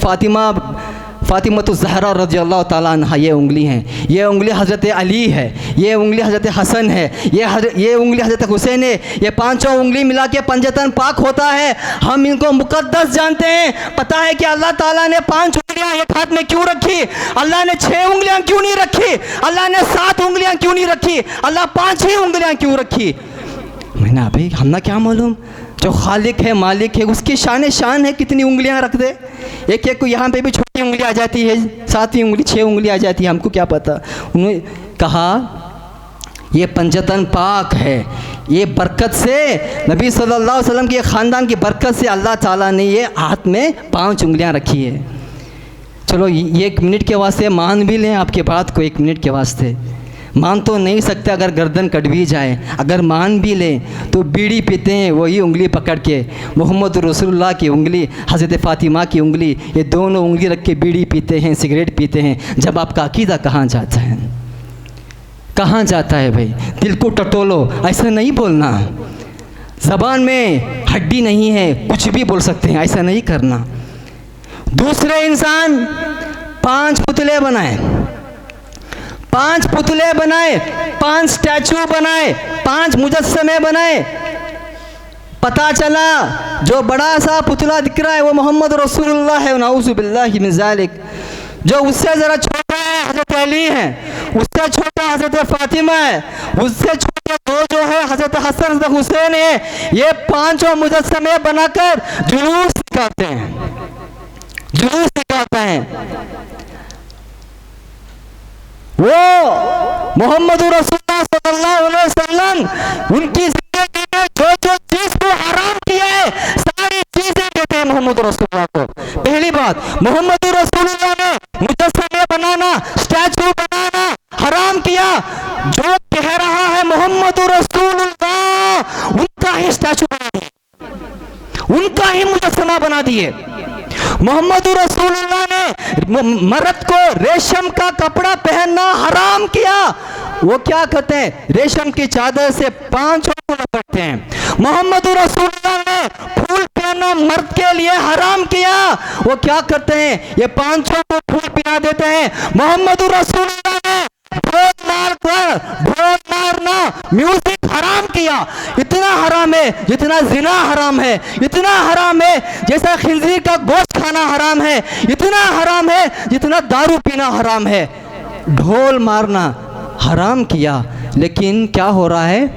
फ़ातिमतुज़ ज़हरा रज़ियल्लाहु ताला अन्हा ये उंगली हैं, ये उंगली हज़रत अली है, ये उंगली हज़रत हसन है, ये उंगली हज़रत हुसैन है। ये पांचों उंगली मिला के पंजतन पाक होता है। हम इनको मुक़द्दस जानते हैं। पता है कि अल्लाह ताला ने 5 उंगलियां एक हाथ में क्यों रखी, अल्लाह ने 6 उंगलियां क्यों नहीं रखी, अल्लाह ने 7 उंगलियां क्यों नहीं रखी, अल्लाह 5 ही उंगलियां क्यों रखी? मैंने अभी हमने क्या मालूम, जो खालिक है मालिक है उसकी शान है कितनी उंगलियां रख दे। एक को यहाँ पे भी छोटी उंगली आ जाती है, 7वीं उंगली 6 उंगली आ जाती है, हमको क्या पता। उन्होंने कहा ये पंजतन पाक है, ये बरकत से नबी सल्लल्लाहु अलैहि वसल्लम के ख़ानदान की बरकत से अल्लाह ताला ने ये हाथ में 5 उंगलियां रखी है। चलो 1 मिनट के वास्ते मान भी लें आपके बात को, 1 मिनट के वास्ते मान तो नहीं सकते अगर गर्दन कट भी जाए, अगर मान भी लें तो बीड़ी पीते हैं वही उंगली पकड़ के, मोहम्मद रसूलुल्लाह की उंगली, हज़रत फ़ातिमा की उंगली, ये दोनों उंगली रख के बीड़ी पीते हैं, सिगरेट पीते हैं। जब आपका अकीदा कहाँ जाता है, कहाँ जाता है भाई? दिल को टटोलो, ऐसा नहीं बोलना। ज़बान में हड्डी नहीं है, कुछ भी बोल सकते हैं, ऐसा नहीं करना। दूसरे इंसान 5 पुतले बनाए, 5 पुतले बनाए, 5 स्टैचू बनाए, 5 मुजस्समे बनाए। पता चला जो बड़ा सा पुतला दिख रहा है वो मोहम्मद रसूलुल्लाह है, नऊज़ु बिल्लाहि मिन ज़ालिक। जो उससे ज़रा छोटा है हज़रत अली है, उससे छोटा हज़रत फ़ातिमा है, उससे छोटे 2 जो है हज़रत हसन हज़रत हुसैन है। ये 5 मुजस्समे बनाकर जुलूस निकालते हैं। वो मोहम्मद रसूलुल्लाह सल्लल्लाहु अलैहि वसल्लम उनकी जिंदगी में जो चीज़ को हराम किया है सारी चीज़ें देते हैं मोहम्मद रसूलुल्लाह को। पहली बात, मोहम्मद रसूलुल्लाह ने मुजस्समे बनाना, स्टैचू बनाना हराम किया। जो कह रहा है मोहम्मद रसूलुल्लाह उनका ही स्टैचू बना दिए, उनका ही मुजस्समा बना दिए। मोहम्मद रसूलुल्लाह ने मर्द को रेशम का कपड़ा पहनना हराम किया। वो क्या करते हैं, रेशम की चादर से 5 को लपेटते हैं। मोहम्मद रसूलुल्लाह ने फूल पहनना मर्द के लिए हराम किया। वो क्या करते हैं, ये 5 को फूल पहना देते हैं। मोहम्मद रसूलुल्लाह ने ढोल मारना, म्यूजिक हराम किया। इतना हराम है जितना जिना हराम है, इतना हराम है जैसा खिंजीर का गोश्त खाना हराम है, इतना हराम है जितना दारू पीना हराम है। ढोल मारना हराम किया, लेकिन क्या हो रहा है,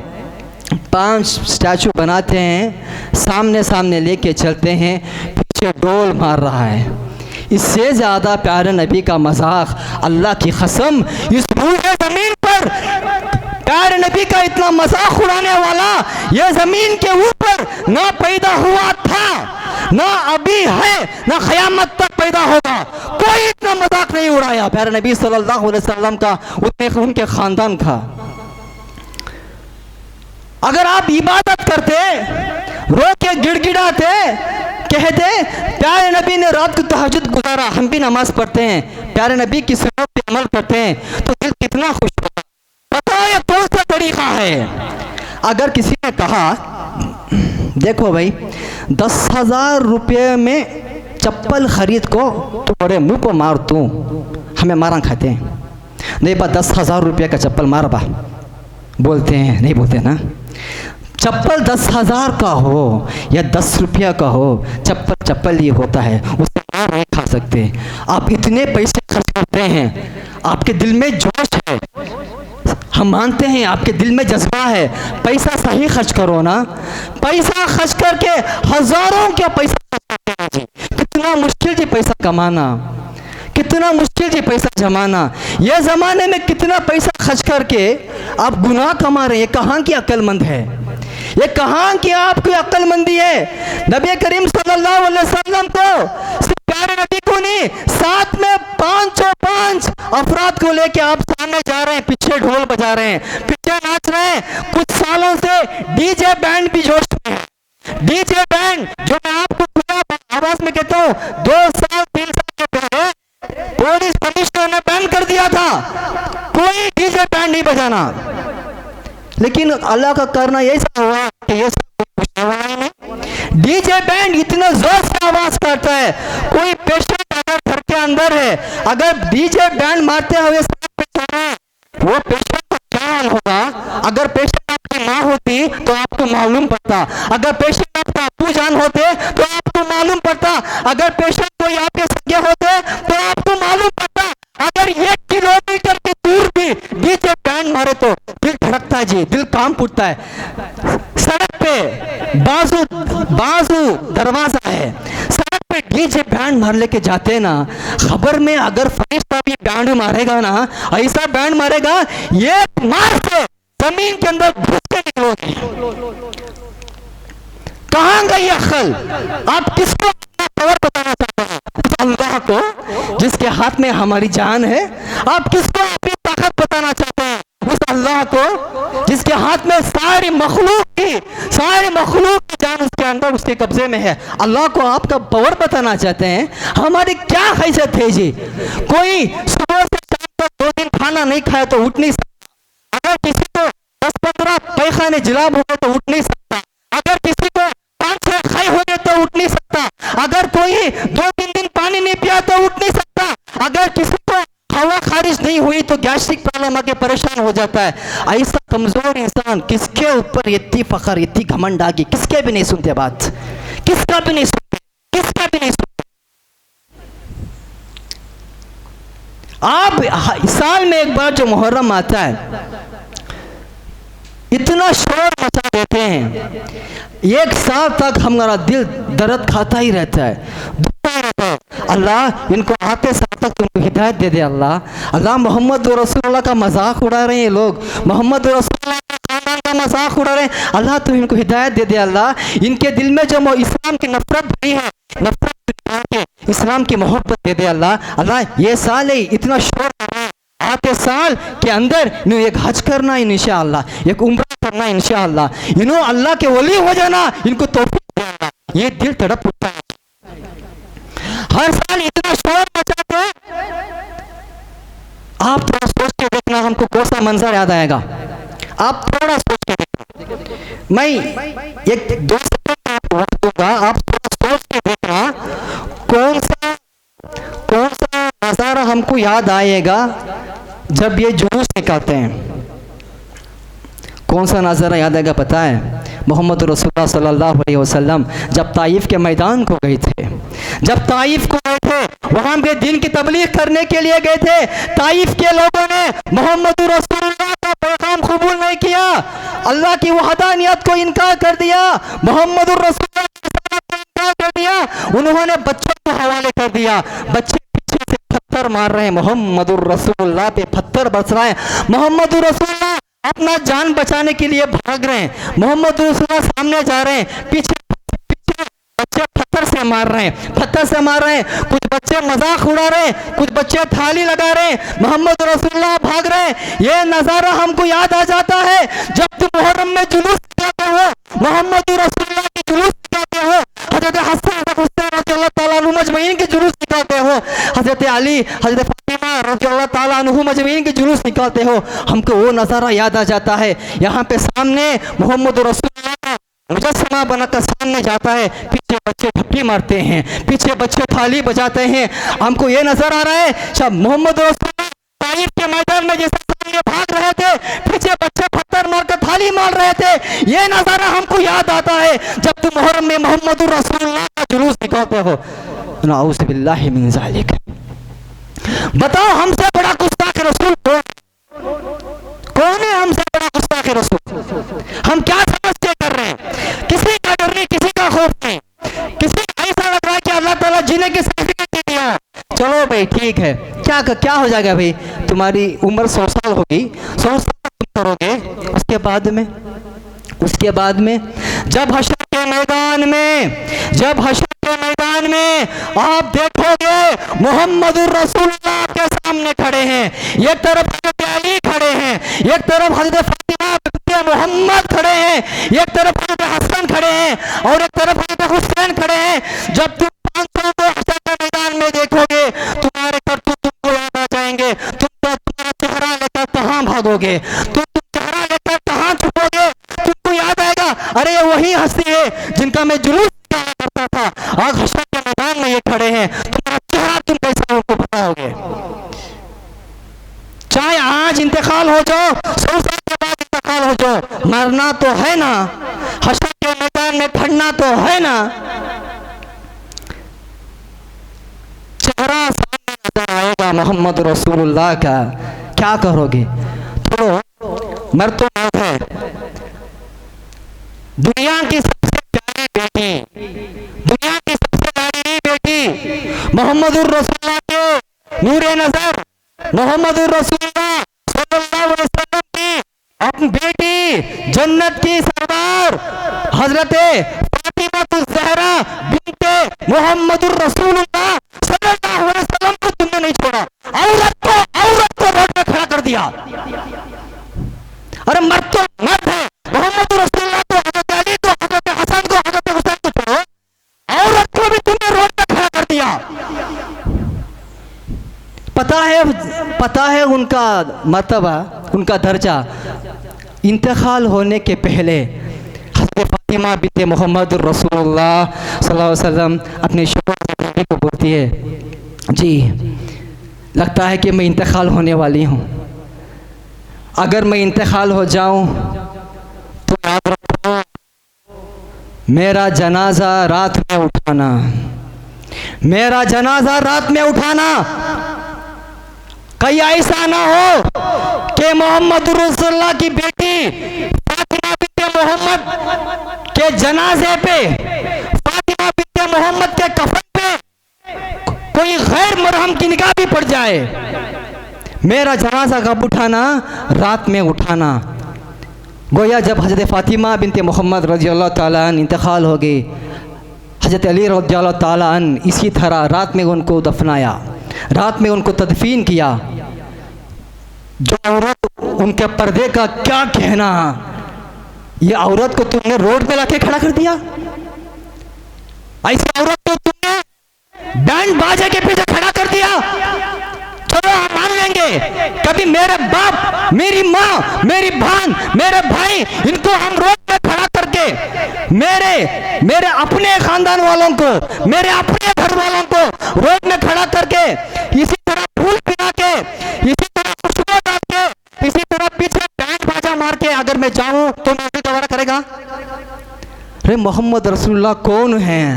5 स्टैचू बनाते हैं, सामने सामने लेके चलते हैं, पीछे ढोल मार रहा है। इससे ज़्यादा प्यारे नबी का मजाक, अल्लाह की कसम, इस पूरे ज़मीन पर प्यारे नबी का इतना मजाक उड़ाने वाला ये ज़मीन के ऊपर ना पैदा हुआ था, ना अभी है, ना क़यामत तक पैदा होगा। कोई इतना मजाक नहीं उड़ाया प्यारे नबी सल्लल्लाहु अलैहि वसल्लम का, उनके ख़ानदान का। अगर आप इबादत करते, रो के गिड़गिड़ाते, कहते प्यारे नबी ने रात को तहज्जुद गुजारा, हम भी नमाज पढ़ते हैं, प्यारे नबी की सुन्नत पे अमल करते हैं, तो दिल कितना खुश होता। पता है ये कौन सा तरीका है? अगर किसी ने कहा देखो भाई 10,000 रुपये में चप्पल खरीद को तुम्हारे मुंह को मार, तू हमें मारा खाते हैं नहीं बा, 10,000 रुपये का चप्पल मार बा, बोलते हैं, नहीं बोलते ना। चप्पल 10,000 का हो या 10 रुपया का हो, चप्पल चप्पल ही होता है, उससे मार नहीं खा सकते। आप इतने पैसे खर्च करते हैं, आपके दिल में जोश है, हम मानते हैं आपके दिल में जज्बा है, पैसा सही खर्च करो ना। पैसा खर्च करके हजारों क्या पैसा खर्च करते हैं जी। कितना मुश्किल जी पैसा कमाना, कितना मुश्किल जी पैसा जमाना। ये ज़माने में कितना पैसा खर्च करके आप गुनाह कमा रहे हैं। कहाँ की अक्लमंद है ये, कहाँ की आपकी अक्लमंदी है। नबी करीम सल्लल्लाहु अलैहि वसल्लम को, सिर्फ प्यारे नबी को नहीं, साथ में 505 अफराद को लेके आप सामने जा रहे हैं, पीछे ढोल बजा रहे हैं, पीछे नाच रहे हैं। कुछ सालों से डीजे बैंड भी जोश में है। डीजे बैंड जो मैं आपको खुला आवाज में कहता हूँ, 2 साल 3 साल के पहले पुलिस कमिश्नर ने बैन कर दिया था, कोई डीजे बैंड नहीं बजाना। लेकिन अल्लाह का करना ऐसा हुआ कि ये सब डीजे बैंड इतना जोर से आवाज करता है। कोई पेशेंट अगर घर के अंदर है, अगर डीजे बैंड मारते हुए वो पेशेंट का क्या हाल होगा। अगर पेशेंट आपकी माँ होती तो आपको मालूम पड़ता, अगर पेशेंट आपका अब्बू जान होते तो आपको मालूम पड़ता, अगर पेशेंट कोई आपके सगे होते तो आपको मालूम पड़ता। अगर 1 किलोमीटर के दूर भी डीजे बैंड मारे तो दिल धड़कता है जी, दिल काम फूटता है। सड़क पे बाजू दरवाजा है, सड़क पे डीजे बैंड मार लेके जाते हैं ना। खबर में अगर फरिश्ता भी बैंड मारेगा ना, ऐसा बैंड मारेगा, ये मार से जमीन के अंदर घुस के निकलोगे। कहां गई अक्ल? आप किसको अपना पावर बताना चाहते हैं? अल्लाह को जिसके हाथ में हमारी जान है। आप किसको अपनी ताकत बताना चाहते हैं? उस अल्लाह को जिसके हाथ में सारी मखलूक की जान उसके अंदर, उसके कब्जे में है। अल्लाह को आपका पावर बताना चाहते हैं? हमारी क्या हैसियत है जी? कोई सुबह से शाम तक 2 दिन खाना नहीं खाया तो उठ नहीं सकता। अगर किसी को 10-15 पैखाने जिलाब हो गए तो उठ नहीं सकता। अगर किसी को 5-6 खाई हो गए तो उठ नहीं सकता। अगर कोई 2-3 दिन पानी नहीं पिया तो उठ नहीं सकता। अगर किसी को हवा खारिज नहीं हुई तो गैस्ट्रिक प्रॉब्लम आके परेशान हो जाता है। ऐसा कमजोर इंसान किसके ऊपर इतनी फखर, इतनी घमंड आ गई? किसके भी नहीं सुनते बात, किसका भी नहीं सुनते, किसका भी नहीं सुनते। आप साल में एक बार जो मुहर्रम आता है, इतना शोर मचा देते हैं, 1 साल तक हमारा दिल दर्द खाता ही रहता है, दुखता रहता है। अल्लाह इनको आते साल तक तुमको हिदायत दे दे अल्लाह। अल्लाह मोहम्मद रसूलुल्लाह का मजाक उड़ा रहे हैं लोग, मोहम्मद रसूलुल्लाह का खानदान का मजाक उड़ा रहे हैं। अल्लाह तुम इनको हिदायत दे दे अल्लाह। इनके दिल में जो इस्लाम की नफरत भरी है, नफरत इस्लाम की मोहब्बत दे दे अल्लाह। अल्लाह ये साल है इतना शोर कर रहा है, आते साल के अंदर इन्हों एक हज करना इंशाअल्लाह, एक उम्रा करना इंशाअल्लाह, इन्हों अल्लाह के वली हो जाना, इनको तौफीक देना। ये दिल तड़प उठता है। हर साल इतना शोर मचाते हैं। आप थोड़ा सोच के देखना हमको कौन सा मंजर याद आएगा। आप थोड़ा सोच के देखना, मैं 1-2 सेकंड आपको वक्त दूंगा, आप थोड़ा सोच के देखना कौन सा नजारा हमको याद आएगा जब ये जुलूस निकालते हैं। कौन सा नज़ारा याद आएगा पता है? मोहम्मद रसूलुल्लाह सल्लल्लाहु अलैहि वसल्लम जब ताइफ के मैदान को गए थे, जब ताइफ को गए थे, वहाँ पे दिन की तबलीग करने के लिए गए थे। ताइफ के लोगों ने मोहम्मद रसूलुल्लाह का पैगाम कबूल नहीं किया, अल्लाह की वहदानियत को इनकार कर दिया, मोहम्मद रसूलुल्लाह की रिसालत को इनकार कर दिया। उन्होंने बच्चों को हवाले कर दिया, बच्चे पीछे से पत्थर मार रहे हैं, मोहम्मद रसूलुल्लाह पे पत्थर बरस रहा है। मोहम्मद रसूलुल्लाह अपना जान बचाने के लिए भाग रहे हैं, मोहम्मद रसूलुल्लाह सामने जा रहे हैं, पीछे बच्चे पत्थर से मार रहे हैं, कुछ बच्चे मजाक उड़ा रहे हैं, कुछ बच्चे थाली लगा रहे हैं, मोहम्मद रसूलुल्लाह भाग रहे हैं। ये नज़ारा हमको याद आ जाता है जब तुम मुहर्रम में जुलूस निकालते हो, मोहम्मद रसूलुल्लाह के जुलूस निकालते हो, हज़रत हसन हुसैन रज़ियल्लाहु ताला अन्हु मजमईन के जुलूस निकालते हो, हज़रत अली, हज़रत फातिमा रज़ियल्लाहु ताला अन्हु मजमईन के जुलूस निकालते हो, हमको वो नज़ारा याद आ जाता है। यहाँ पे सामने मोहम्मद रसूलुल्लाह मुजस्समा बनाकर सामने जाता है, पीछे बच्चे ढप्पी मारते हैं, पीछे बच्चे थाली बजाते हैं। हमको ये नजर आ रहा है जब मोहम्मद रसूलुल्लाह ताइफ के मैदान में जैसे सामने भाग रहे थे, पीछे बच्चे पत्थर ये नज़ारा हमको याद आता है जब तुम मुहर्रम में मोहम्मदुर रसूलुल्लाह का जुलूस निकालते हो। नऊज़ु बिल्लाहि मिन ज़ालिक। बताओ हमसे बड़ा गुस्ताख रसूल कौन है? हमसे बड़ा गुस्ताख रसूल? हम क्या समझ के कर रहे हैं? किसी का डर नहीं, किसी का खौफ नहीं, किसी ऐसा लग रहा है कि अल्लाह ताला जीने की सर्टिफिकेट दे दिया। चलो भाई ठीक है, क्या हो जाएगा भाई, तुम्हारी उम्र 100 साल होगी, 100 साल तुम करोगे, उसके बाद में जब हशर के मैदान में आप देखोगे मोहम्मदुर रसूलुल्लाह के सामने खड़े हैं, एक तरफ हज़रत अली खड़े हैं, एक तरफ हज़रत फातिमा बिन्ते मोहम्मद खड़े हैं, एक तरफ हज़रत हसन खड़े हैं और एक तरफ हज़रत हुसैन खड़े हैं। जब तुम 500 को हशर के मैदान में देखोगे तुम्हारे करतूत तुमको याद आ जाएंगे। तुम तुम्हारा चेहरा लेकर कहाँ भागोगे, तुम चेहरा लेकर कहाँ छुपोगे? तुमको याद आएगा अरे ये वही हस्ती है जिनका मैं जुलूस करता था, आज हशर के मैदान में ये खड़े हैं। तुम्हारा चेहरा तुम कैसे उनको बताओगे? चाहे आज इंतकाल हो जाओ, 100 साल के बाद इंतकाल हो जाओ, मरना तो है ना, हशर के मैदान में खड़ना तो है ना। चेहरा सामने नजर आएगा मोहम्मद रसूलुल्लाह का, क्या करोगे? तो मर तो मौत है। दुनिया की सबसे प्यारी बेटी मोहम्मदुर रसूलुल्लाह के नूरे नजर मोहम्मदुर रसूलुल्लाह सल्लल्लाहु अलैहि वसल्लम की अपनी बेटी जन्नत की सरदार हजरत फातिमा ज़हरा बिन्ते मोहम्मदुर रसूलुल्लाह सल्लल्लाहु अलैहि वसल्लम को तुमने नहीं छोड़ा, औरत को रोड में खड़ा कर दिया। अरे मर्द तो मर्द है, मोहम्मदुर रसूलुल्लाह को, हजरत अली को, हजरत हसन को, हजरत हुसैन को छोड़ो, औरत को भी तुमने रोड में खड़ा कर दिया। पता है उनका मर्तबा, उनका दर्जा। इंतकाल होने के पहले हज़रत फातिमा बिन्ते मोहम्मदुर रसूलुल्लाह सल्लल्लाहु अलैहि वसल्लम अपने शोहर को बोलती है, जी लगता है कि मैं इंतकाल होने वाली हूँ, अगर मैं इंतकाल हो जाऊँ तो याद रखो मेरा जनाजा रात में उठाना, मेरा जनाजा रात में उठाना। कहीं ऐसा ना हो कि मोहम्मद रसूलुल्लाह की बेटी फातिमा बिन्ते मोहम्मद के जनाजे पे, फातिमा बिन्ते मोहम्मद के कफन पे कोई गैर मरहम की निगाह भी पड़ जाए। मेरा जनाजा कब उठाना? रात में उठाना। गोया जब हज़रत फातिमा बिन्ते मोहम्मद रज़ियल्लाहु ताला अन्हा इंतकाल हो गई, हज़रत अली रज़ियल्लाहु ताला अन्हु इसी तरह रात में उनको दफनाया, रात में उनको तदफीन किया। जो औरत, उनके पर्दे का क्या कहना, ये औरत को तुमने रोड पे लाके खड़ा कर दिया। ऐसी औरत को तुमने बैंड बाजे के पीछे खड़ा कर दिया। चलो हम मान लेंगे, कभी मेरे बाप, मेरी माँ, मेरी बहन, मेरे भाई, इनको हम रोड पे खड़ा करके मेरे अपने खानदान वालों को, मेरे अपने घर वालों को रोड में खड़ा करके इसी तरह फूल पिला के, इसी तरह खुशबू डाल के, इसी तरह पीछे बैंड बाजा मार के अगर मैं जाऊं तो मुझे गवारा करेगा? अरे मोहम्मद रसूलुल्लाह कौन हैं?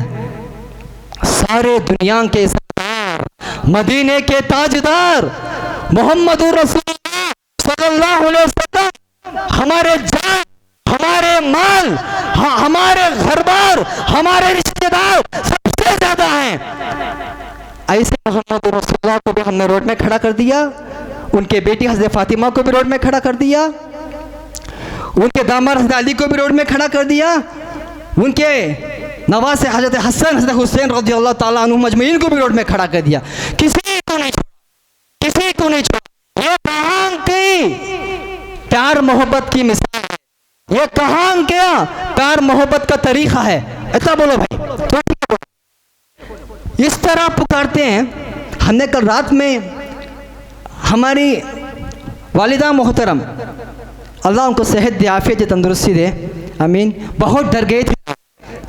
सारे दुनिया के सरदार, मदीने के ताजदार मोहम्मद रसूलुल्लाह सल्लल्लाहु अलैहि वसल्लम हमारे जान, हमारे माल, हमारे घरबार, हमारे रिश्तेदार सबसे ज्यादा हैं। ऐसे मोहम्मद रसूलुल्लाह को भी हमने रोड में खड़ा कर दिया, उनके बेटी हज़रत फातिमा को भी रोड में खड़ा कर दिया, उनके दामाद हज़रत अली को भी रोड में खड़ा कर दिया, उनके नवासे हज़रत हसन, हज़रत हुसैन रज़ियल्लाहु ताला अन्हुम अजमईन को भी रोड में खड़ा कर दिया। किसी को नहीं छोड़ा, किसी को नहीं छोड़ा। ये कहाँ की प्यार मोहब्बत की मिसाल है, ये कहाँ क्या प्यार मोहब्बत का तरीका है? ऐसा बोलो भाई, तो इस तरह पुकारते हैं। हमने कल रात में हमारी वालिदा मोहतरम, अल्लाह उनको सेहत दे, आफियत तंदुरुस्ती दे, आमीन, बहुत डर गए थे।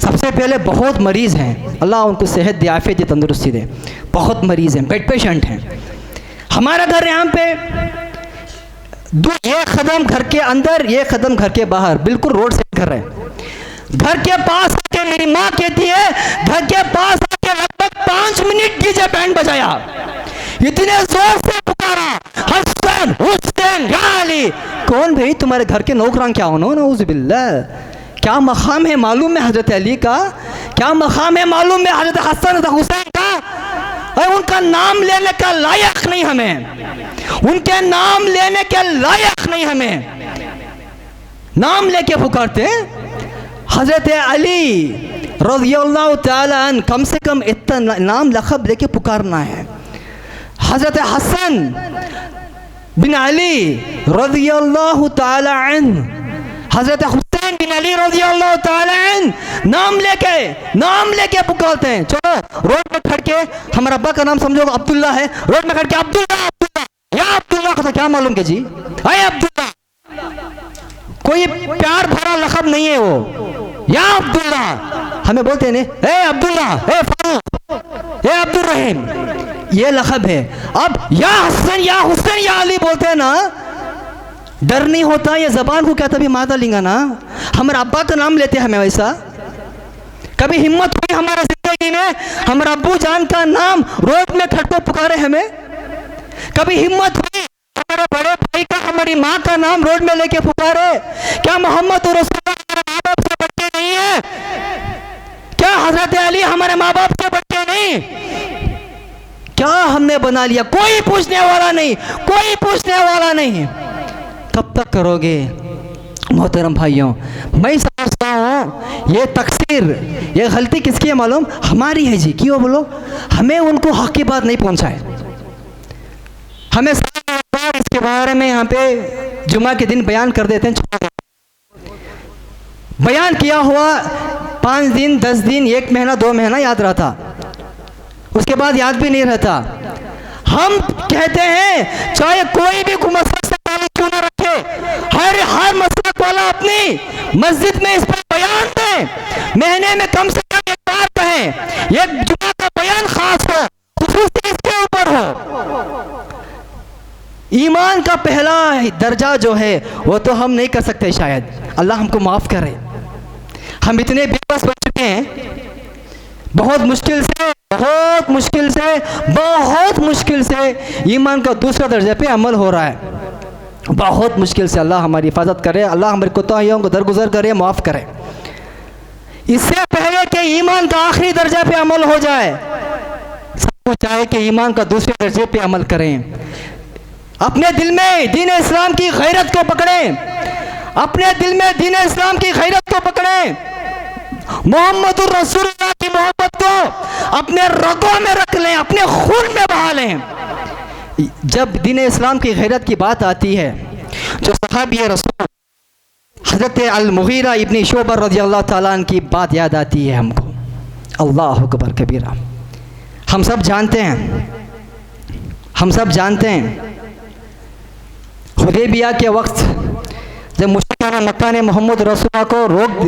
सबसे पहले बहुत मरीज़ हैं, अल्लाह उनको सेहत दे, आफियत तंदुरुस्ती दे, बहुत मरीज़ हैं, बेड पेशेंट हैं। हमारा घर यहाँ पे एक कदम घर के अंदर, एक कदम घर के बाहर, बिल्कुल रोड से कर रहे हैं। घर के पास आके मेरी माँ कहती है, घर के पास आके लगभग 5 मिनट डीजे बैंड बजाया, इतने जोर से पुकारा, हसन हुसैन या अली। कौन भाई तुम्हारे घर के नौकरान क्या हो? नऊज़ बिल्लाह। क्या मकाम है मालूम है हजरत अली का? क्या मकाम है मालूम है हजरत हसन हुसैन का? और उनका नाम लेने का लायक नहीं हमें, उनके नाम लेने के लायक नहीं हमें। नाम लेके पुकारते हजरत अली रज़ियल्लाहु ताला अन्हु, कम से कम इतना नाम लक़ब लेके पुकारना है। हजरत हसन बिन अली रज़ियल्लाहु ताला अन्हु, हजरत हुसैन बिन अली रज़ियल्लाहु ताला अन्हु नाम लेके पुकारते हैं। चलो रोड में खड़ के, हमारे अब्बा का नाम समझोगे अब्दुल्ला है, रोड में खड़ के अब्दुल्ला अब्दुल्ला या अब्दुल्ला का क्या मालूम के जी, अरे अब्दुल्ला, कोई प्यार भरा लक़ब नहीं है वो, या अब्दुल्ला हमें बोलते हैं ए अब्दुल्ला, ए फारूक, ए अब्दुल रहीम, ये लक़ब है। अब या हसन या हुसैन या अली बोलते हैं ना, डर नहीं होता? ये जबान को क्या तभी माता लिंगा ना। हमारे अब्बा का नाम लेते हैं हमें वैसा। कभी हिम्मत हुई हमारे जिंदगी में हमारे अब्बू जान का नाम रोड में खड़ कर पुकारे हमें? कभी हिम्मत हुई हमारे बड़े भाई का, हमारी माँ का नाम रोड में लेके पुकारे? क्या मोहम्मद रसूलुल्लाह हमारे माँ बाप से बढ़ के नहीं है? क्या हजरत अली हमारे माँ बाप से बढ़ के नहीं? क्या हमने बना लिया? कोई पूछने वाला नहीं, कोई पूछने वाला नहीं। कब तक करोगे? मोहतरम भाइयों, मैं समझता हूँ ये तकसीर, ये गलती किसकी है मालूम? हमारी है जी। क्यों बोलो? हमें उनको हक की बात नहीं पहुँचाए। हमें इसके बारे में यहाँ पे जुमा के दिन बयान कर देते हैं, बयान किया हुआ 5 दिन 10 दिन 1 महीना 2 महीना याद रहता, उसके बाद याद भी नहीं रहता। हम कहते हैं चाहे कोई भी मसला से ताल्लुक क्यों ना रखे, हर मसलक वाला अपनी मस्जिद में इस पर बयान दें, महीने में कम से कम 1 बार कहें, एक जुमा का बयान खास हो, खुसूसी इसके ऊपर हो। ईमान का पहला दर्जा जो है वो तो हम नहीं कर सकते शायद, अल्लाह हमको माफ़ करे। हम इतने बेबस बन चुके हैं, बहुत मुश्किल से ईमान का दूसरा दर्जे पे अमल हो रहा है, बहुत मुश्किल से। अल्लाह हमारी हिफाजत करे, अल्लाह हमारी कोताहियों को दरगुजर करे, माफ़ करे। इससे पहले कि ईमान का आखिरी दर्जे पे अमल हो जाए, सबको चाहे कि ईमान का दूसरे दर्जे पे अमल करें। अपने दिल में दीन इस्लाम की गैरत को पकड़ें, अपने दिल में दीन इस्लाम की गैरत को पकड़ें, मोहम्मद रसूलुल्लाह की मोहब्बत को अपने रगों में रख लें, अपने खून में बहा लें। जब दीन इस्लाम की गैरत की बात आती है, जो सहाबी रसूल हज़रत अल-मुगीरा इब्न शुअबा रज़ियल्लाहु ताला अन्हु की बात याद आती है हमको। अल्लाहु अकबर कबीरा। हम सब जानते हैं हुदैबिया के वक्त जब मुश्रिकीन मक्का ने मोहम्मद रसूलुल्लाह को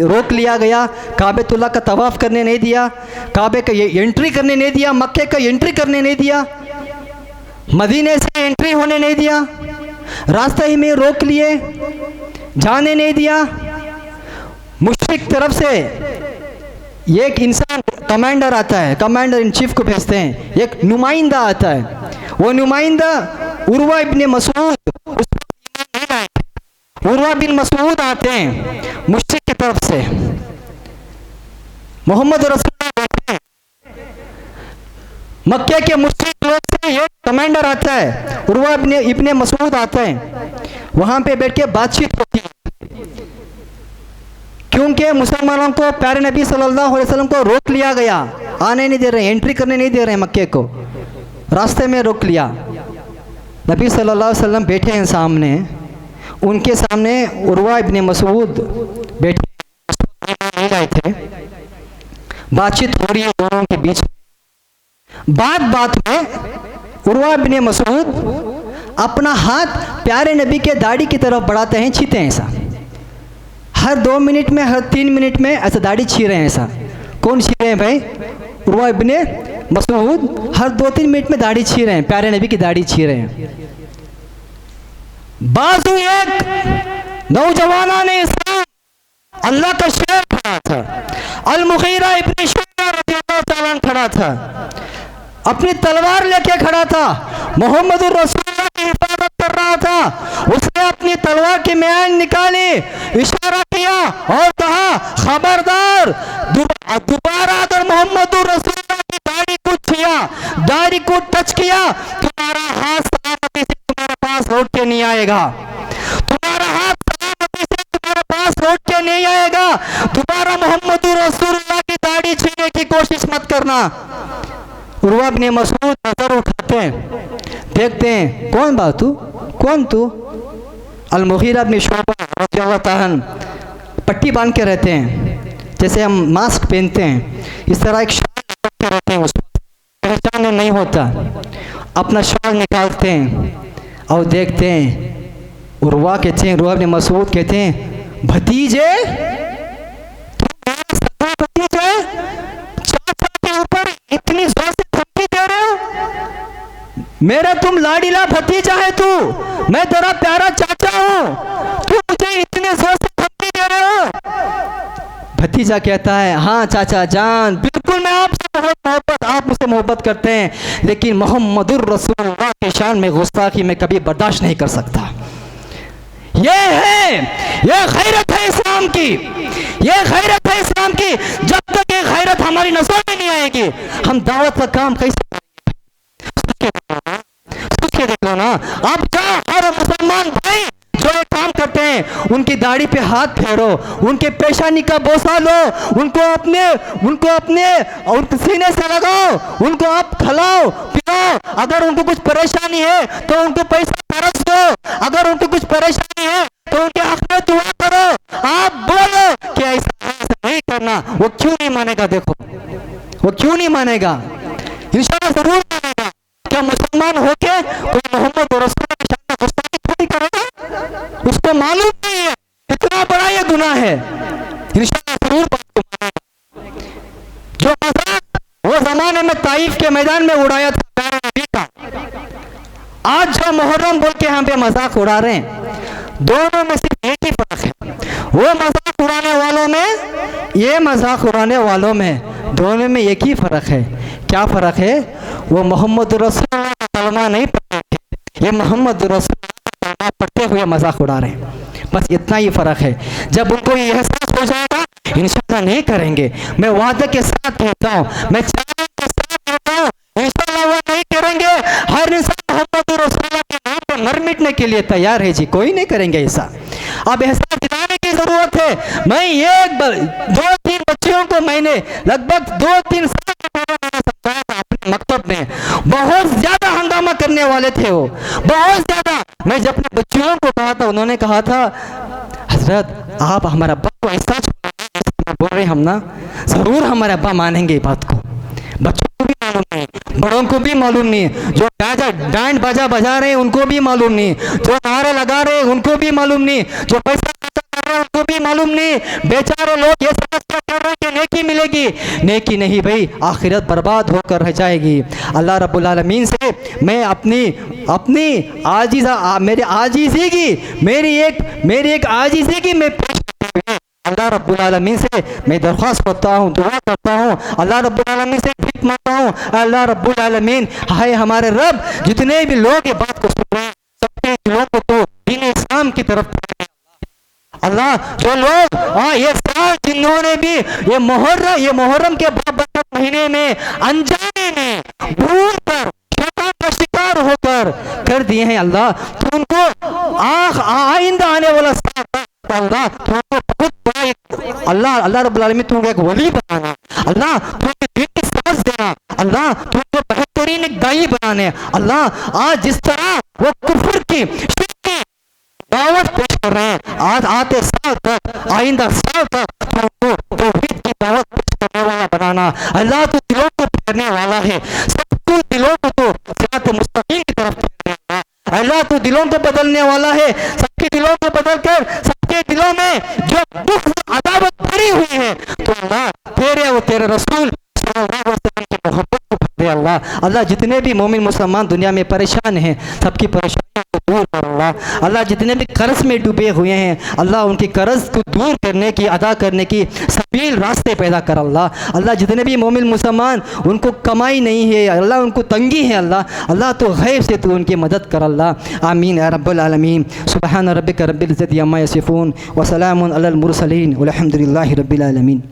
रोक लिया गया, काबेतुल्लाह का तवाफ़ करने नहीं दिया, काबे का एंट्री करने नहीं दिया, मक्के का एंट्री करने नहीं दिया, मदीने से एंट्री होने नहीं दिया, रास्ते ही में रोक लिए, जाने नहीं दिया। मुश्रिक तरफ से एक इंसान कमांडर आता है, कमांडर इन चीफ को भेजते हैं, एक नुमाइंदा आता है, वो नुमाइंदा उर्वा इब्न मसूद, उर्वा बिन मसूद आते हैं मुश्रिक की तरफ से। मोहम्मद रसूलुल्लाह मक्के के मुश्रिक लोग से एक कमांडर आता है, उर्वा इब्न मसूद आता है, वहां पे बैठ के बातचीत होती है। क्योंकि मुसलमानों को प्यारे नबी सल्लल्लाहु अलैहि वसल्लम को रोक लिया गया, आने नहीं दे रहे, एंट्री करने नहीं दे रहे मक्के को, रास्ते में रोक लिया। नबी सल्लल्लाहु अलैहि वसल्लम बैठे हैं सामने, उनके सामने उर्वा इब्न मसूद बैठे नहीं रहे थे, बातचीत हो रही है दोनों के बीच। बात में उर्वा इब्न मसूद अपना हाथ प्यारे नबी के दाढ़ी की तरफ बढ़ाते हैं, छीते हैं ऐसा, हर 2 मिनट में, हर 3 मिनट में ऐसा दाढ़ी छी रहे हैं ऐसा। कौन छी रहे हैं भाई? उर्वा इब्न मसूद हर 2-3 मिनट में दाढ़ी छी रहे हैं, प्यारे नबी की दाढ़ी छी रहे हैं। बाजू एक नौजवाना ने इस्लाम अल्लाह का शेर खड़ा था, अल-मुगीरा इब्न शुअबा रज़ियल्लाहु तआला अन्हु खड़ा था, अपनी तलवार लेके खड़ा था, मोहम्मद रसूलुल्लाह की हिफाजत कर रहा था। उसने अपनी तलवार की म्यान निकाली, इशारा किया और कहा खबरदार, दोबारा अगर मोहम्मद रसूलुल्लाह की दाढ़ी को छुआ, दाढ़ी को टच किया, तुम्हारा हाथ सलामती से तुम्हारे पास लौट के नहीं आएगा, तुम्हारा हाथ सलामती से तुम्हारे पास लौट के नहीं आएगा। दोबारा मोहम्मद रसूलुल्लाह की दाढ़ी छीनने की कोशिश मत करना। उर्वा इब्न मसूद नजर उठाते हैं, देखते हैं कौन बात तू, कौन तू? अल-मुगीरा इब्न शुअबा रज़ियल्लाहु तआला अन्हु पट्टी बांध के रहते हैं, जैसे हम मास्क पहनते हैं इस तरह एक शाल के रहते हैं, उस पहचान नहीं होता। अपना शाल निकालते हैं और देखते हैं, उर्वा कहते हैं, उर्वा इब्न मसूद कहते हैं, भतीजे भतीजे चाचा के ऊपर इतनी जोर से धमकी दे रहे हो? मेरा तुम लाडीला भतीजा है, तू मैं तेरा प्यारा चाचा हूँ, तू मुझे इतने जोर से धमकी दे रहे हो? भतीजा कहता है, हाँ चाचा जान, बिल्कुल मैं आपसे बहुत मोहब्बत, आप मुझसे मोहब्बत करते हैं, लेकिन मोहम्मदुर रसूलुल्लाह के शान में गुस्ताखी मैं कभी बर्दाश्त नहीं कर सकता। ये है, ये गैरत है इस्लाम की, ये गैरत है इस्लाम की। जब तक ये गैरत हमारी नस्लों में नहीं आएगी, हम दावत का काम कैसे करेंगे? सोच के देखो ना। अब क्या हर मुसलमान भाई जो ये काम करते हैं, उनकी दाढ़ी पे हाथ फेरो, उनके पेशानी का बोसा लो, उनको अपने और सीने से लगाओ, उनको आप खिलाओ पिलाओ। अगर उनको कुछ परेशानी है तो उनको पैसा तरस दो, अगर उनको कुछ परेशानी है तो उनके हक में दुआ करो। आप बोलो कि ऐसा नहीं करना, वो क्यों नहीं मानेगा? देखो वो क्यों नहीं मानेगा? इंशाअल्लाह जरूर मानेगा। क्या मुसलमान होके कोई मोहम्मद रसूलुल्लाह के शान में गुस्ताखी थोड़ी करेगा? उसको मालूम नहीं है कितना बड़ा ये गुनाह है। इंशाअल्लाह जरूर बात को मानेगा। जो मजाक वो जमाने में ताइफ के मैदान में उड़ाया था प्यारे नबी का, आज जो मुहर्रम बोल के यहाँ पे मजाक उड़ा रहे हैं, दोनों में सिर्फ एक ही फर्क है। वो मजाक उड़ाने वालों में, ये मजाक उड़ाने वालों में, दोनों में एक ही फर्क है। क्या फर्क है? वो मोहम्मद रसूलुल्लाह का कलमा नहीं पढ़ रहे थे, ये मोहम्मद रसूलुल्लाह का कलमा पढ़ते हुए मजाक उड़ा रहे हैं। बस इतना ही फर्क है। जब उनको ये एहसास हो जाएगा, इंशाअल्लाह नहीं करेंगे। मैं वादे के साथ कहता हूँ, मैं चैलेंज के साथ कहता हूँ, इंशाअल्लाह वो नहीं करेंगे। हर इंसान मोहम्मद रसूलुल्लाह के नाम पर मर मिटने के लिए तैयार है जी, कोई नहीं करेंगे ऐसा। अब एहसास दिलाने की जरूरत है। मैं एक 2-3 बच्चियों को मैंने लगभग 2-3 साल मैंने समझाया था अपने मकतब में। बहुत ज्यादा हंगामा करने वाले थे वो, बहुत ज्यादा। मैं जब अपने बच्चियों को कहा था, उन्होंने कहा था, हजरत आप हमारा अब्बा को ऐसा बोल रहे, हम ना जरूर हमारे अब्बा मानेंगे बात को। बच्चों को भी मालूम नहीं, बड़ों को भी मालूम नहीं, जो बैंड बाजा बजा रहे हैं उनको भी मालूम नहीं, जो नारे लगा रहे हैं उनको भी मालूम नहीं, जो पैसा खर्चा कर रहे हैं उनको भी मालूम नहीं। बेचारे लोग ये समझ कर रहे हैं कि नेकी मिलेगी, नेकी नहीं भाई, आखिरत बर्बाद होकर रह जाएगी। अल्लाह रब्बुल आलमीन से मैं अपनी आजीज़ा, मेरी एक आजीज़ी की मैं अल्लाह रब्बुल आलमीन से मैं दरख्वास्त करता हूँ, दुआ करता हूँ, अल्लाह रब्बुल आलमीन से भीख मांगता हूँ। अल्लाह रब्बुल आलमीन, हाय हमारे रब, जितने भी लोग ये बात को सुन रहे हैं, सबके दिलों को तो दीन इस्लाम की तरफ अल्लाह। जो लोग ये साल जिन्होंने भी ये मुहर्रम के बरकत महीने में अनजाने में भूल कर शैतान का शिकार होकर कर दिए हैं अल्लाह, तो उनको आइंदा आने वाला साल अल्लाह तुमको बहुत बड़ा अल्लाह रब्बुल आलमीन तुमको एक वली बनाना, अल्लाह तुमको दीन की समझ देना, अल्लाह तुमको बेहतरीन एक दाई बनाने। अल्लाह आज जिस तरह वो कुफ्र की दावत पेश कर रहे हैं, आज आते साल तक, आइंदा साल तक तुमको तौहीद की दावत पेश करने वाला बनाना। अल्लाह तो दिलों को फेरने वाला है, सबको दिलों को तो सिरात मुस्तकीम की तरफ फेरने वाला। अल्लाह तो दिलों को बदलने वाला है, सबके दिलों को बदल कर सबके दिलों में जो दुख अदावत भरी हुई है, तो अल्लाह तेरे और तेरे रसूल सल्लल्लाहु अलैहि वसल्लम की मोहब्बत को भर दे अल्लाह। अल्लाह जितने भी मोमिन मुसलमान दुनिया में परेशान हैं, सबकी परेशानियों को दूर कर अल्लाह। अल्लाह जितने भी कर्ज में डूबे हुए हैं अल्लाह उनके कर्ज को दूर करने की, अदा करने की सबील रास्ते पैदा कर अल्लाह। अल्लाह जितने भी मोमिन मुसलमान उनको कमाई नहीं है अल्लाह, उनको तंगी है अल्लाह, अल्लाह तो गैब से तू उनकी मदद कर अल्लाह। आमीन या रब्बल आलमीन। सुबहान रब्बिका रब्बिल इज्जति अम्मा यसिफून व सलामुन अलल मुरसलीन वल्हम्दुलिल्लाहि रब्बिल आलमीन।